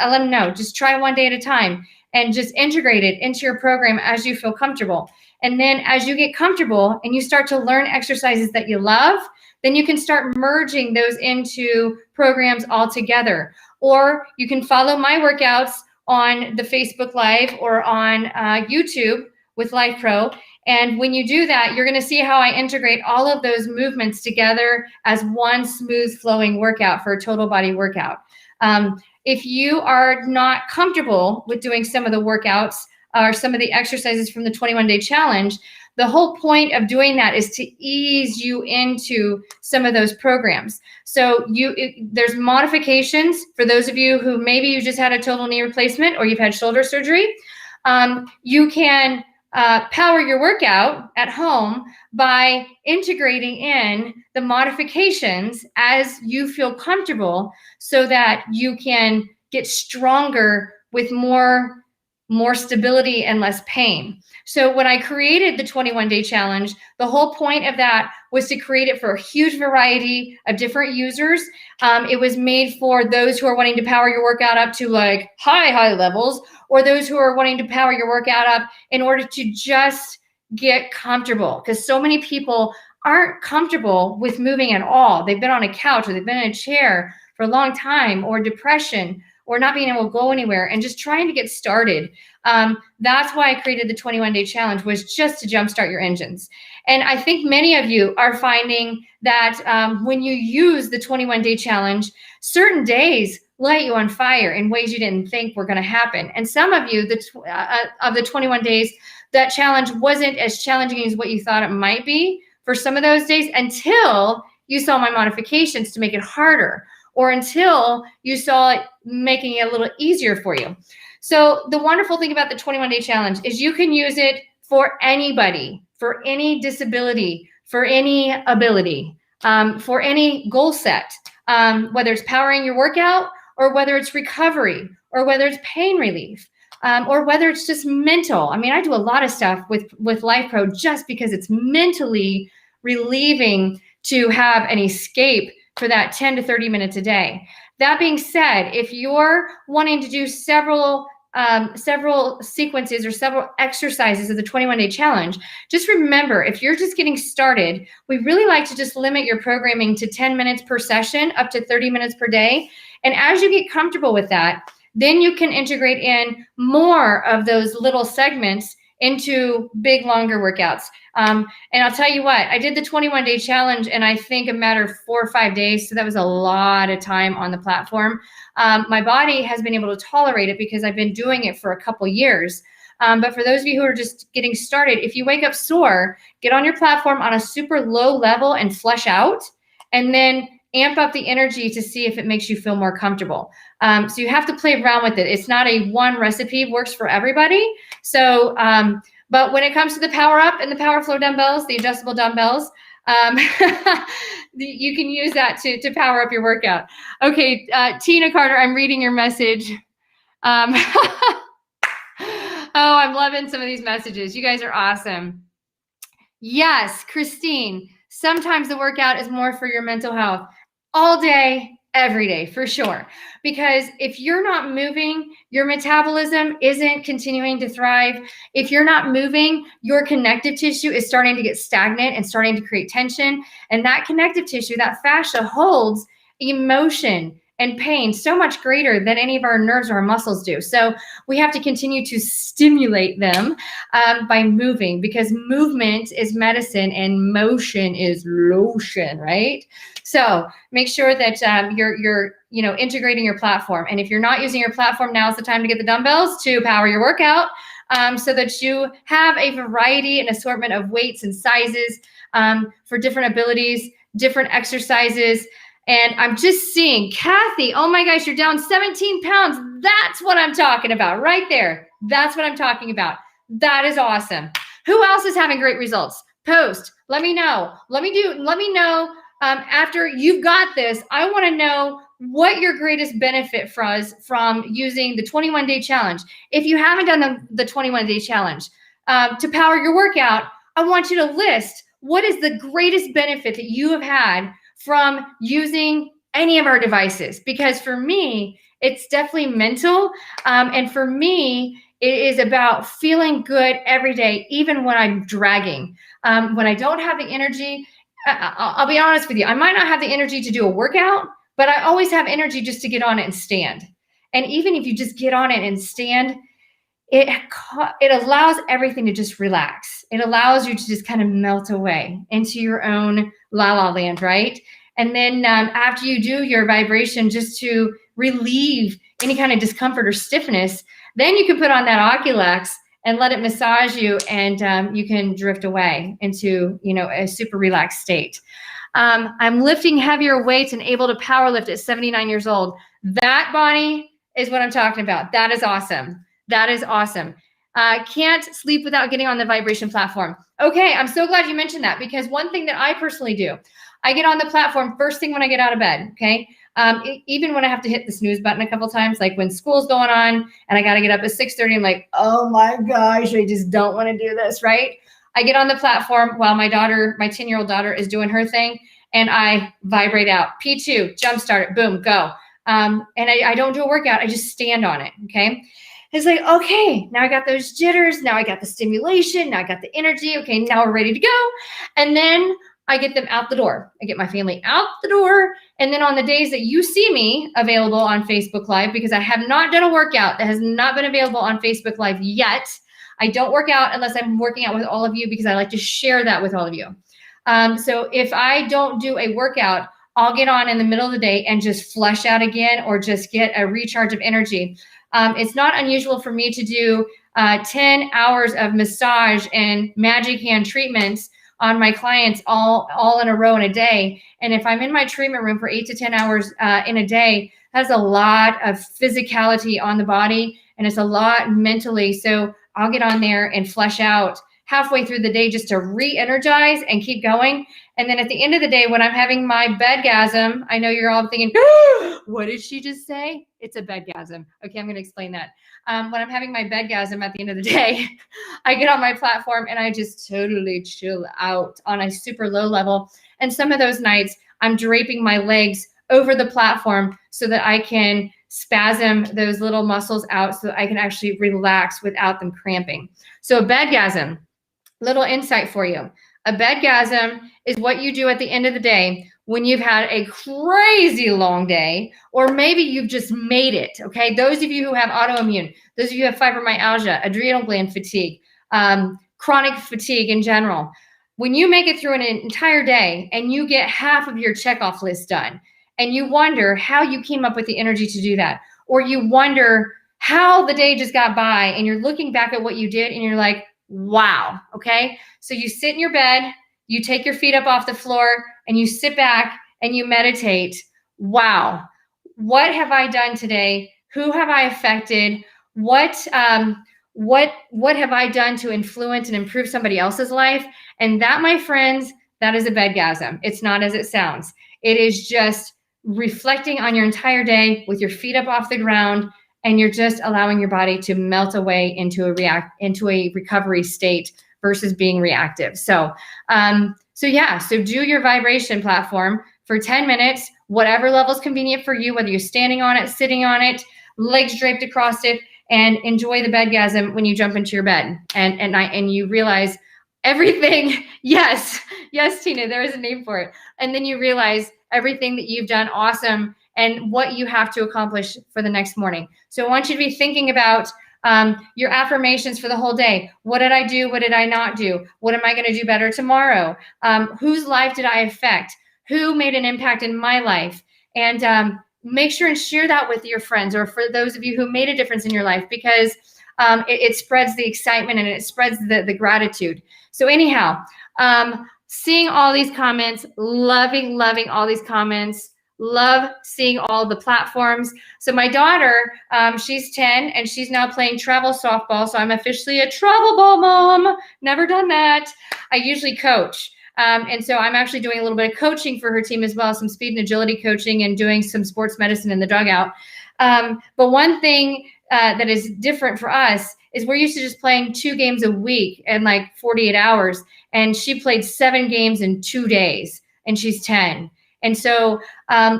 let them know, just try 1 day at a time and just integrate it into your program as you feel comfortable. And then as you get comfortable and you start to learn exercises that you love, then you can start merging those into programs all together. Or you can follow my workouts on the Facebook Live or on YouTube with Life Pro. And when you do that, you're going to see how I integrate all of those movements together as one smooth flowing workout for a total body workout. If you are not comfortable with doing some of the workouts or some of the exercises from the 21-day challenge, the whole point of doing that is to ease you into some of those programs. So there's modifications for those of you who maybe you just had a total knee replacement or you've had shoulder surgery. You can power your workout at home by integrating in the modifications as you feel comfortable so that you can get stronger with more stability and less pain. So when I created the 21-day challenge, the whole point of that was to create it for a huge variety of different users. It was made for those who are wanting to power your workout up to like high levels, or those who are wanting to power your workout up in order to just get comfortable. Because so many people aren't comfortable with moving at all. They've been on a couch or they've been in a chair for a long time, or depression, or not being able to go anywhere and just trying to get started. That's why I created the 21-day challenge, was just to jumpstart your engines. And I think many of you are finding that when you use the 21-day challenge, certain days light you on fire in ways you didn't think were going to happen. And some of you, of the 21 days, that challenge wasn't as challenging as what you thought it might be for some of those days until you saw my modifications to make it harder, or until you saw it making it a little easier for you. So the wonderful thing about the 21-day challenge is you can use it for anybody, for any disability, for any ability, for any goal set, whether it's powering your workout, or whether it's recovery, or whether it's pain relief, or whether it's just mental. I mean, I do a lot of stuff with Life Pro just because it's mentally relieving to have an escape for that 10 to 30 minutes a day. That being said, if you're wanting to do several sequences or several exercises of the 21-day challenge, just remember, if you're just getting started, we really like to just limit your programming to 10 minutes per session, up to 30 minutes per day. And as you get comfortable with that, then you can integrate in more of those little segments into big, longer workouts. And I'll tell you what, I did the 21-day challenge in, I think, a matter of 4 or 5 days. So that was a lot of time on the platform. My body has been able to tolerate it because I've been doing it for a couple years. But for those of you who are just getting started, if you wake up sore, get on your platform on a super low level and flush out, and then amp up the energy to see if it makes you feel more comfortable. So you have to play around with it. It's not a one recipe, works for everybody. So, but when it comes to the Power Up and the Power Flow dumbbells, the adjustable dumbbells, you can use that to power up your workout. Okay, Tina Carter, I'm reading your message. Oh, I'm loving some of these messages. You guys are awesome. Yes, Christine, sometimes the workout is more for your mental health. All day, every day, for sure. Because if you're not moving, your metabolism isn't continuing to thrive. If you're not moving, your connective tissue is starting to get stagnant and starting to create tension. And that connective tissue, that fascia, holds emotion and pain so much greater than any of our nerves or our muscles do. So we have to continue to stimulate them by moving, because movement is medicine and motion is lotion, right? So make sure that you're integrating your platform. And if you're not using your platform, now's the time to get the dumbbells to power your workout, so that you have a variety and assortment of weights and sizes for different abilities, different exercises. And I'm just seeing, Kathy, oh my gosh, you're down 17 pounds. That's what I'm talking about right there. That's what I'm talking about. That is awesome. Who else is having great results? Post. Let me know. Let me know after you've got this. I want to know what your greatest benefit was from using the 21-day challenge. If you haven't done the 21-day challenge to power your workout, I want you to list what is the greatest benefit that you have had from using any of our devices. Because for me, it's definitely mental. And for me, it is about feeling good every day, even when I'm dragging. When I don't have the energy, I'll be honest with you, I might not have the energy to do a workout, but I always have energy just to get on it and stand. And even if you just get on it and stand, it allows everything to just relax. It allows you to just kind of melt away into your own la la land, right? And then after you do your vibration, just to relieve any kind of discomfort or stiffness, then you can put on that Oculux and let it massage you, and you can drift away into, a super relaxed state. I'm lifting heavier weights and able to power lift at 79 years old. That, Bonnie, is what I'm talking about. That is awesome. That is awesome. Can't sleep without getting on the vibration platform. Okay, I'm so glad you mentioned that, because one thing that I personally do, I get on the platform first thing when I get out of bed, okay? Even when I have to hit the snooze button a couple times, like when school's going on and I got to get up at 6:30, I'm like, oh my gosh, I just don't want to do this, right? I get on the platform while my 10-year-old daughter is doing her thing, and I vibrate out. P2, jump start it, boom, go. And I don't do a workout. I just stand on it, okay? It's like, okay, now I got those jitters. Now I got the stimulation. Now I got the energy. Okay, now we're ready to go. And then I get them out the door. I get my family out the door. And then on the days that you see me available on Facebook Live, because I have not done a workout that has not been available on Facebook Live yet. I don't work out unless I'm working out with all of you, because I like to share that with all of you. So if I don't do a workout, I'll get on in the middle of the day and just flush out again, or just get a recharge of energy. It's not unusual for me to do 10 hours of massage and magic hand treatments on my clients all in a row in a day. And if I'm in my treatment room for 8 to 10 hours in a day, that's a lot of physicality on the body, and it's a lot mentally. So I'll get on there and flush out halfway through the day just to re-energize and keep going. And then at the end of the day, when I'm having my bedgasm, I know you're all thinking, what did she just say? It's a bedgasm. Okay, I'm going to explain that. When I'm having my bedgasm at the end of the day, I get on my platform and I just totally chill out on a super low level. And some of those nights, I'm draping my legs over the platform so that I can spasm those little muscles out, so that I can actually relax without them cramping. So a bedgasm, little insight for you. A bedgasm is what you do at the end of the day when you've had a crazy long day, or maybe you've just made it, okay? Those of you who have autoimmune, those of you who have fibromyalgia, adrenal gland fatigue, chronic fatigue in general, when you make it through an entire day and you get half of your checkoff list done, and you wonder how you came up with the energy to do that, or you wonder how the day just got by, and you're looking back at what you did and you're like, wow, okay? So you sit in your bed, you take your feet up off the floor, and you sit back and you meditate. Wow, what have I done today? Who have I affected? What have I done to influence and improve somebody else's life? And that, my friends, that is a bedgasm. It's not as it sounds. It is just reflecting on your entire day with your feet up off the ground, and you're just allowing your body to melt away into a recovery state versus being reactive. So do your vibration platform for 10 minutes, whatever level is convenient for you, whether you're standing on it, sitting on it, legs draped across it, and enjoy the bedgasm when you jump into your bed and you realize everything. Yes, Tina, there is a name for it. And then you realize everything that you've done awesome and what you have to accomplish for the next morning. So I want you to be thinking about your affirmations for the whole day. What did I do? What did I not do? What am I going to do better tomorrow? Whose life did I affect? Who made an impact in my life? And make sure and share that with your friends, or for those of you who made a difference in your life, because it spreads the excitement and it spreads the gratitude. So anyhow, seeing all these comments, loving all these comments, love seeing all the platforms. So my daughter, she's 10 and she's now playing travel softball. So I'm officially a travel ball mom. Never done that. I usually coach. And so I'm actually doing a little bit of coaching for her team as well, some speed and agility coaching, and doing some sports medicine in the dugout. But one thing that is different for us is we're used to just playing 2 games a week in like 48 hours. And she played 7 games in 2 days, and she's 10. And so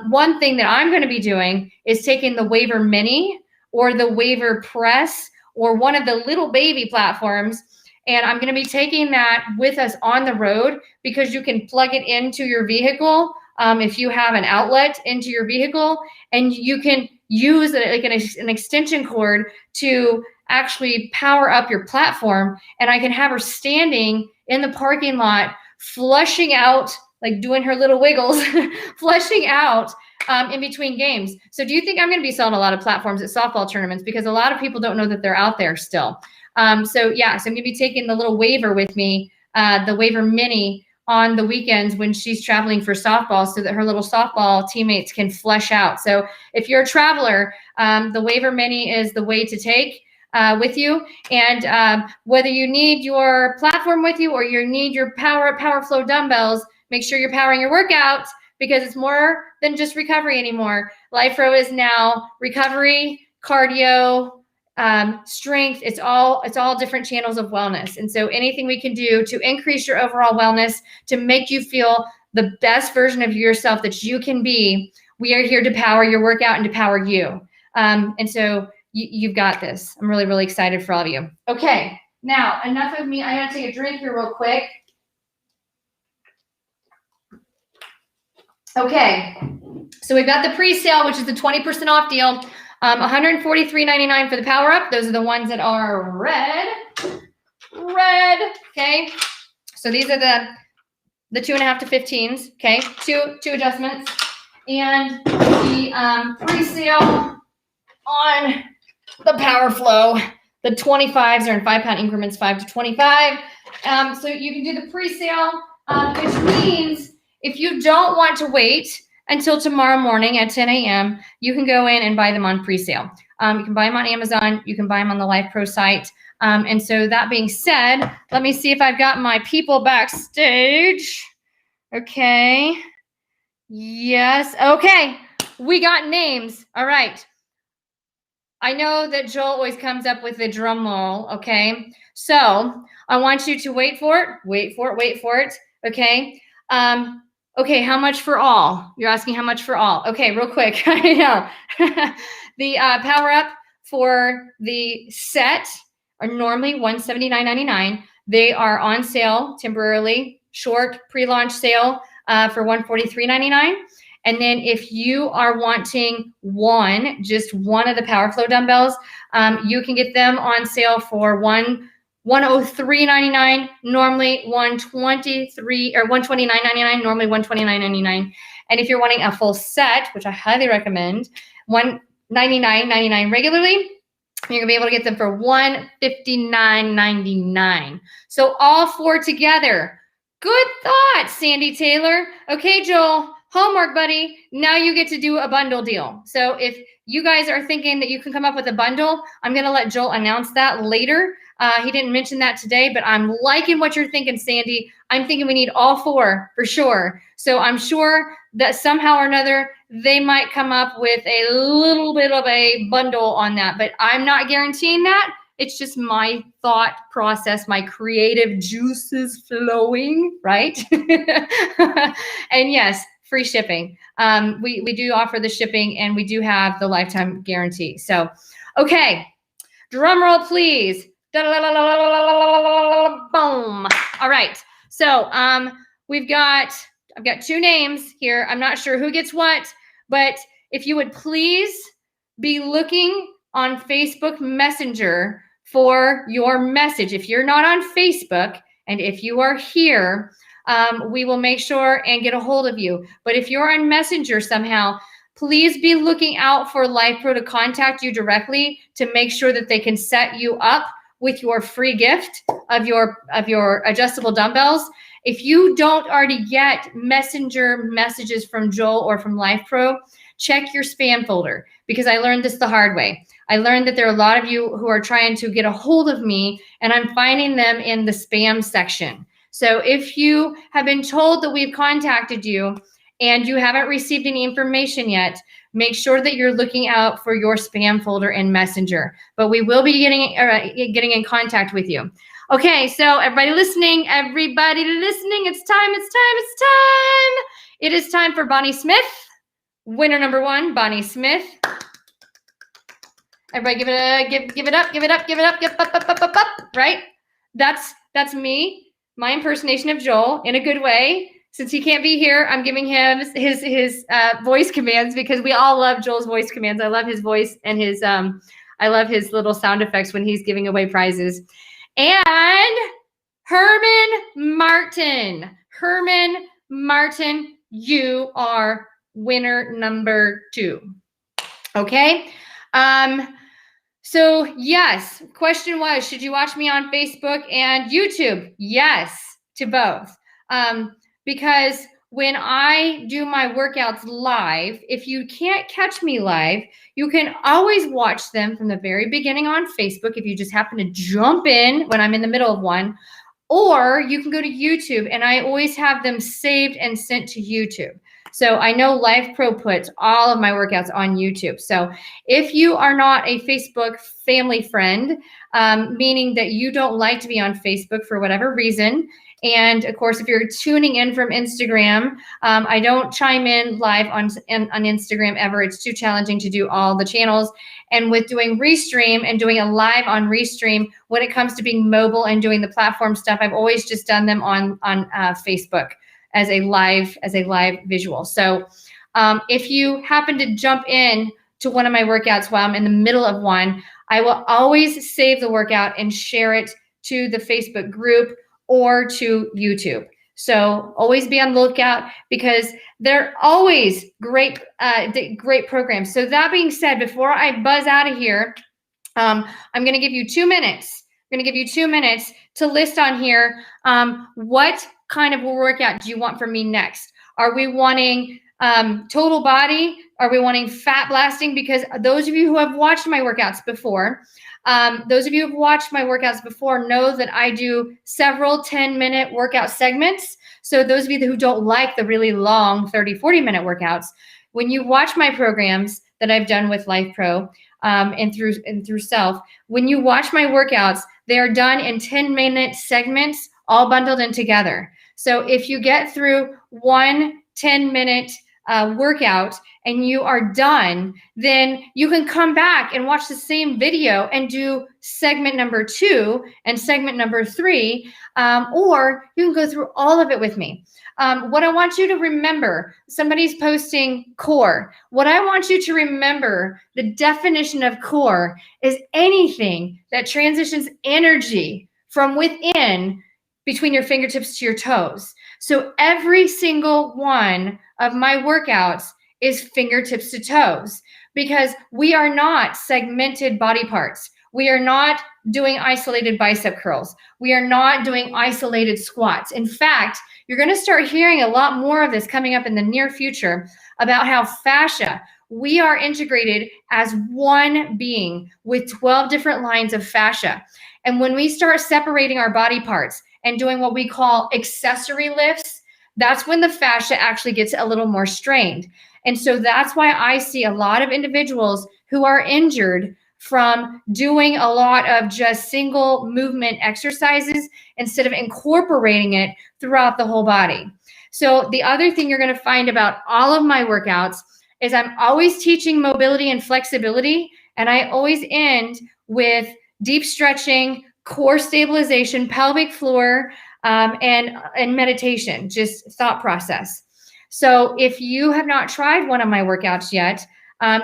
one thing that I'm going to be doing is taking the Waiver Mini or the Waiver Press or one of the little baby platforms, and I'm going to be taking that with us on the road, because you can plug it into your vehicle if you have an outlet into your vehicle, and you can use like an extension cord to actually power up your platform. And I can have her standing in the parking lot, flushing out, like doing her little wiggles, flushing out in between games. So do you think I'm going to be selling a lot of platforms at softball tournaments? Because a lot of people don't know that they're out there still. So I'm going to be taking the little waiver with me, the waiver mini, on the weekends when she's traveling for softball, so that her little softball teammates can flesh out. So if you're a traveler, the waiver mini is the way to take with you. And whether you need your platform with you or you need your power flow dumbbells, make sure you're powering your workout, because it's more than just recovery anymore. LifePro is now recovery, cardio, strength. It's all different channels of wellness. And so anything we can do to increase your overall wellness, to make you feel the best version of yourself that you can be, we are here to power your workout and to power you. And so you've got this. I'm really, really excited for all of you. Okay, now enough of me. I gotta take a drink here real quick. Okay, so we've got the pre-sale, which is the 20% off deal. $143.99 for the power up. Those are the ones that are red. Okay, so these are the 2.5 to 15s. Okay, two adjustments, and the pre-sale on the power flow. The 25s are in 5-pound increments, 5 to 25. So you can do the pre-sale, which means if you don't want to wait until tomorrow morning at 10 a.m., you can go in and buy them on pre-sale. You can buy them on Amazon. You can buy them on the LifePro site. And so that being said, let me see if I've got my people backstage. Okay. Yes. Okay. We got names. All right. I know that Joel always comes up with the drum roll. Okay. So I want you to wait for it. Wait for it. Okay. Okay, how much for all? You're asking how much for all. Okay, real quick. I know. The power up for the set are normally $179.99. They are on sale temporarily, short pre-launch sale for $143.99. And then if you are wanting just one of the Power Flow dumbbells, you can get them on sale for $103.99, normally $129.99, normally $129.99. And if you're wanting a full set, which I highly recommend, $199.99 regularly, you're gonna be able to get them for $159.99. So all four together. Good thought, Sandy Taylor. Okay, Joel, homework, buddy. Now you get to do a bundle deal. So if you guys are thinking that you can come up with a bundle, I'm gonna let Joel announce that later. He didn't mention that today, but I'm liking what you're thinking, Sandy. I'm thinking we need all four for sure. So I'm sure that somehow or another, they might come up with a little bit of a bundle on that, but I'm not guaranteeing that. It's just my thought process, my creative juices flowing, right? And yes, free shipping. We do offer the shipping, and we do have the lifetime guarantee. So, okay, drum roll, please. Boom. All right. So I've got two names here. I'm not sure who gets what, but if you would please be looking on Facebook Messenger for your message. If you're not on Facebook, and if you are here, we will make sure and get a hold of you. But if you're on Messenger somehow, please be looking out for LifePro to contact you directly to make sure that they can set you up with your free gift of your adjustable dumbbells. If you don't already get messenger messages from Joel or from LifePro, check your spam folder, because I learned this the hard way. I learned that there are a lot of you who are trying to get a hold of me, and I'm finding them in the spam section. So if you have been told that we've contacted you and you haven't received any information yet, make sure that you're looking out for your spam folder in Messenger. But we will be getting in contact with you. Okay, so everybody listening, it's time. It is time for Bonnie Smith. Winner number one, Bonnie Smith. Everybody give it up, right? That's me, my impersonation of Joel in a good way. since he can't be here, I'm giving him his voice commands because we all love Joel's voice commands. I love his voice and his I love his little sound effects when he's giving away prizes. And Herman Martin. Herman Martin, you are winner number 2. Okay. So yes, question was, should you watch me on Facebook and YouTube? Yes, to both. Because when I do my workouts live, if you can't catch me live, you can always watch them from the very beginning on Facebook if you just happen to jump in when I'm in the middle of one, or you can go to YouTube, and I always have them saved and sent to YouTube. So I know Life Pro puts all of my workouts on YouTube. So if you are not a Facebook family friend, meaning that you don't like to be on Facebook for whatever reason, and of course, if you're tuning in from Instagram, I don't chime in live on Instagram ever. It's too challenging to do all the channels. And with doing Restream and doing a live on Restream, when it comes to being mobile and doing the platform stuff, I've always just done them on Facebook as a live visual. So if you happen to jump in to one of my workouts while I'm in the middle of one, I will always save the workout and share it to the Facebook group or to YouTube. So always be on the lookout because they're always great programs. So that being said, before I buzz out of here, I'm going to give you 2 minutes. I'm going to give you 2 minutes to list on here what kind of workout do you want from me next? Are we wanting total body? Are we wanting fat blasting? Because those of you who have watched my workouts before, know that I do several 10-minute workout segments. So those of you who don't like the really long 30, 40-minute workouts, when you watch my programs that I've done with Life Pro and through Self, when you watch my workouts, they are done in 10-minute segments, all bundled in together. So if you get through one 10-minute workout and you are done, then you can come back and watch the same video and do segment number 2 and segment number 3, or you can go through all of it with me. What I want you to remember, somebody's posting core. What I want you to remember, the definition of core is anything that transitions energy from within between your fingertips to your toes. So every single one of my workouts is fingertips to toes because we are not segmented body parts. We are not doing isolated bicep curls. We are not doing isolated squats. In fact, you're going to start hearing a lot more of this coming up in the near future about how fascia, we are integrated as one being with 12 different lines of fascia. And when we start separating our body parts and doing what we call accessory lifts, that's when the fascia actually gets a little more strained. And so that's why I see a lot of individuals who are injured from doing a lot of just single movement exercises instead of incorporating it throughout the whole body. So the other thing you're going to find about all of my workouts is I'm always teaching mobility and flexibility, and I always end with deep stretching, core stabilization, pelvic floor, and meditation, just thought process. So if you have not tried one of my workouts yet,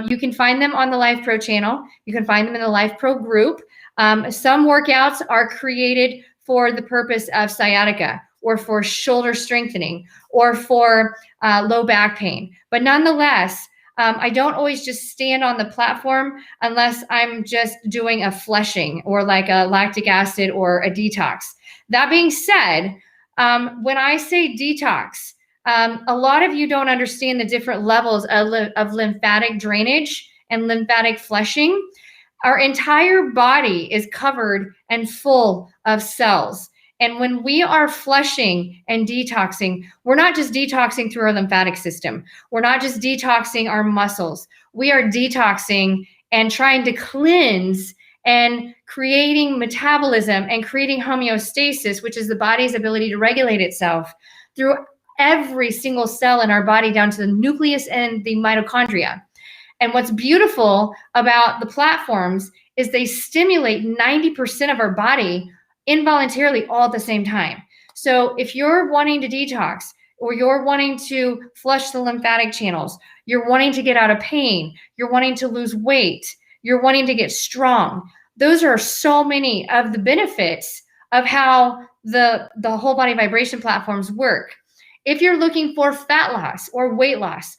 you can find them on the Life Pro channel. You can find them in the Life Pro group. Some workouts are created for the purpose of sciatica or for shoulder strengthening or for low back pain. But nonetheless, I don't always just stand on the platform unless I'm just doing a flushing or like a lactic acid or a detox. That being said, when I say detox, a lot of you don't understand the different levels of lymphatic drainage and lymphatic flushing. Our entire body is covered and full of cells. And when we are flushing and detoxing, we're not just detoxing through our lymphatic system. We're not just detoxing our muscles. We are detoxing and trying to cleanse and creating metabolism and creating homeostasis, which is the body's ability to regulate itself through every single cell in our body down to the nucleus and the mitochondria. And what's beautiful about the platforms is they stimulate 90% of our body involuntarily all at the same time. So if you're wanting to detox, or you're wanting to flush the lymphatic channels, you're wanting to get out of pain, you're wanting to lose weight, you're wanting to get strong. Those are so many of the benefits of how the whole body vibration platforms work. If you're looking for fat loss or weight loss,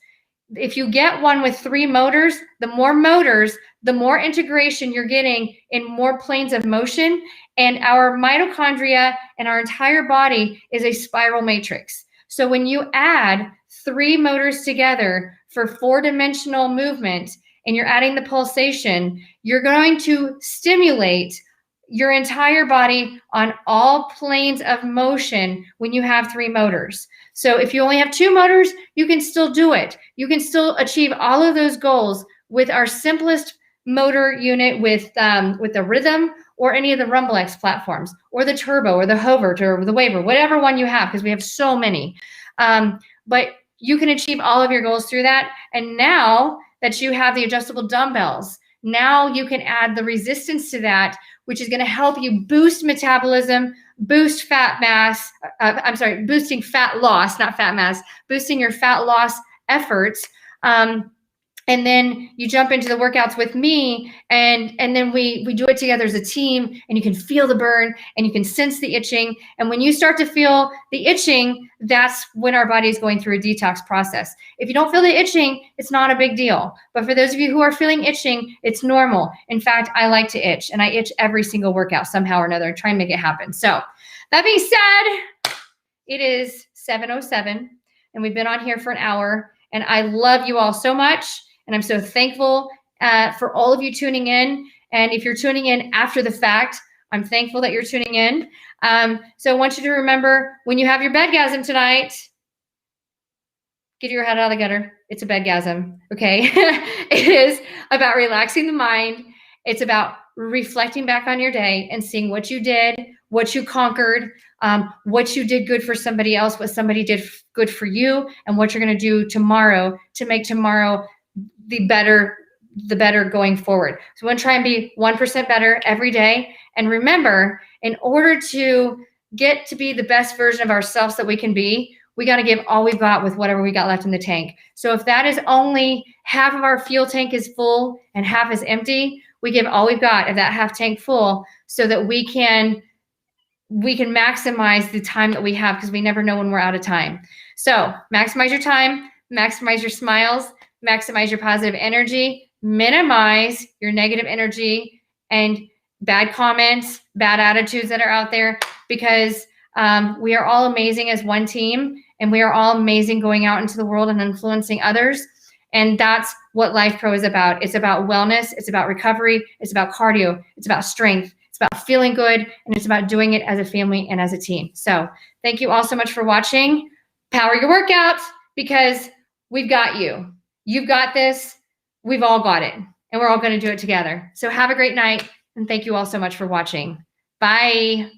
if you get one with 3 motors, the more integration you're getting in more planes of motion. And our mitochondria and our entire body is a spiral matrix. So when you add 3 motors together for 4-dimensional movement and you're adding the pulsation, you're going to stimulate your entire body on all planes of motion when you have 3 motors. So if you only have 2 motors, you can still do it. You can still achieve all of those goals with our simplest motor unit with the Rhythm or any of the Rumble X platforms, or the Turbo or the Hovert or the Waver, whatever one you have, because we have so many. But you can achieve all of your goals through that. And now that you have the adjustable dumbbells, now you can add the resistance to that, which is going to help you boost metabolism, boost fat mass. Boosting fat loss, not fat mass, boosting your fat loss efforts. And then you jump into the workouts with me, and then we do it together as a team, and you can feel the burn and you can sense the itching. And when you start to feel the itching, that's when our body is going through a detox process. If you don't feel the itching, it's not a big deal. But for those of you who are feeling itching, it's normal. In fact, I like to itch, and I itch every single workout somehow or another, try and make it happen. So that being said, it is 7:07 and we've been on here for an hour, and I love you all so much. And I'm so thankful for all of you tuning in. And if you're tuning in after the fact, I'm thankful that you're tuning in. So I want you to remember, when you have your bedgasm tonight, get your head out of the gutter. It's a bedgasm, okay? It is about relaxing the mind. It's about reflecting back on your day and seeing what you did, what you conquered, what you did good for somebody else, what somebody did good for you, and what you're going to do tomorrow to make tomorrow the better going forward. So we want to try and be 1% better every day. And remember, in order to get to be the best version of ourselves that we can be, we got to give all we've got with whatever we got left in the tank. So if that is only half of our fuel tank is full and half is empty, we give all we've got of that half tank full, so that we can maximize the time that we have, because we never know when we're out of time. So maximize your time, maximize your smiles, maximize your positive energy, minimize your negative energy and bad comments, bad attitudes that are out there, because we are all amazing as one team, and we are all amazing going out into the world and influencing others. And that's what Life Pro is about. It's about wellness. It's about recovery. It's about cardio. It's about strength. It's about feeling good. And it's about doing it as a family and as a team. So thank you all so much for watching. Power your workouts, because we've got you. You've got this. We've all got it. And we're all going to do it together. So have a great night. And thank you all so much for watching. Bye.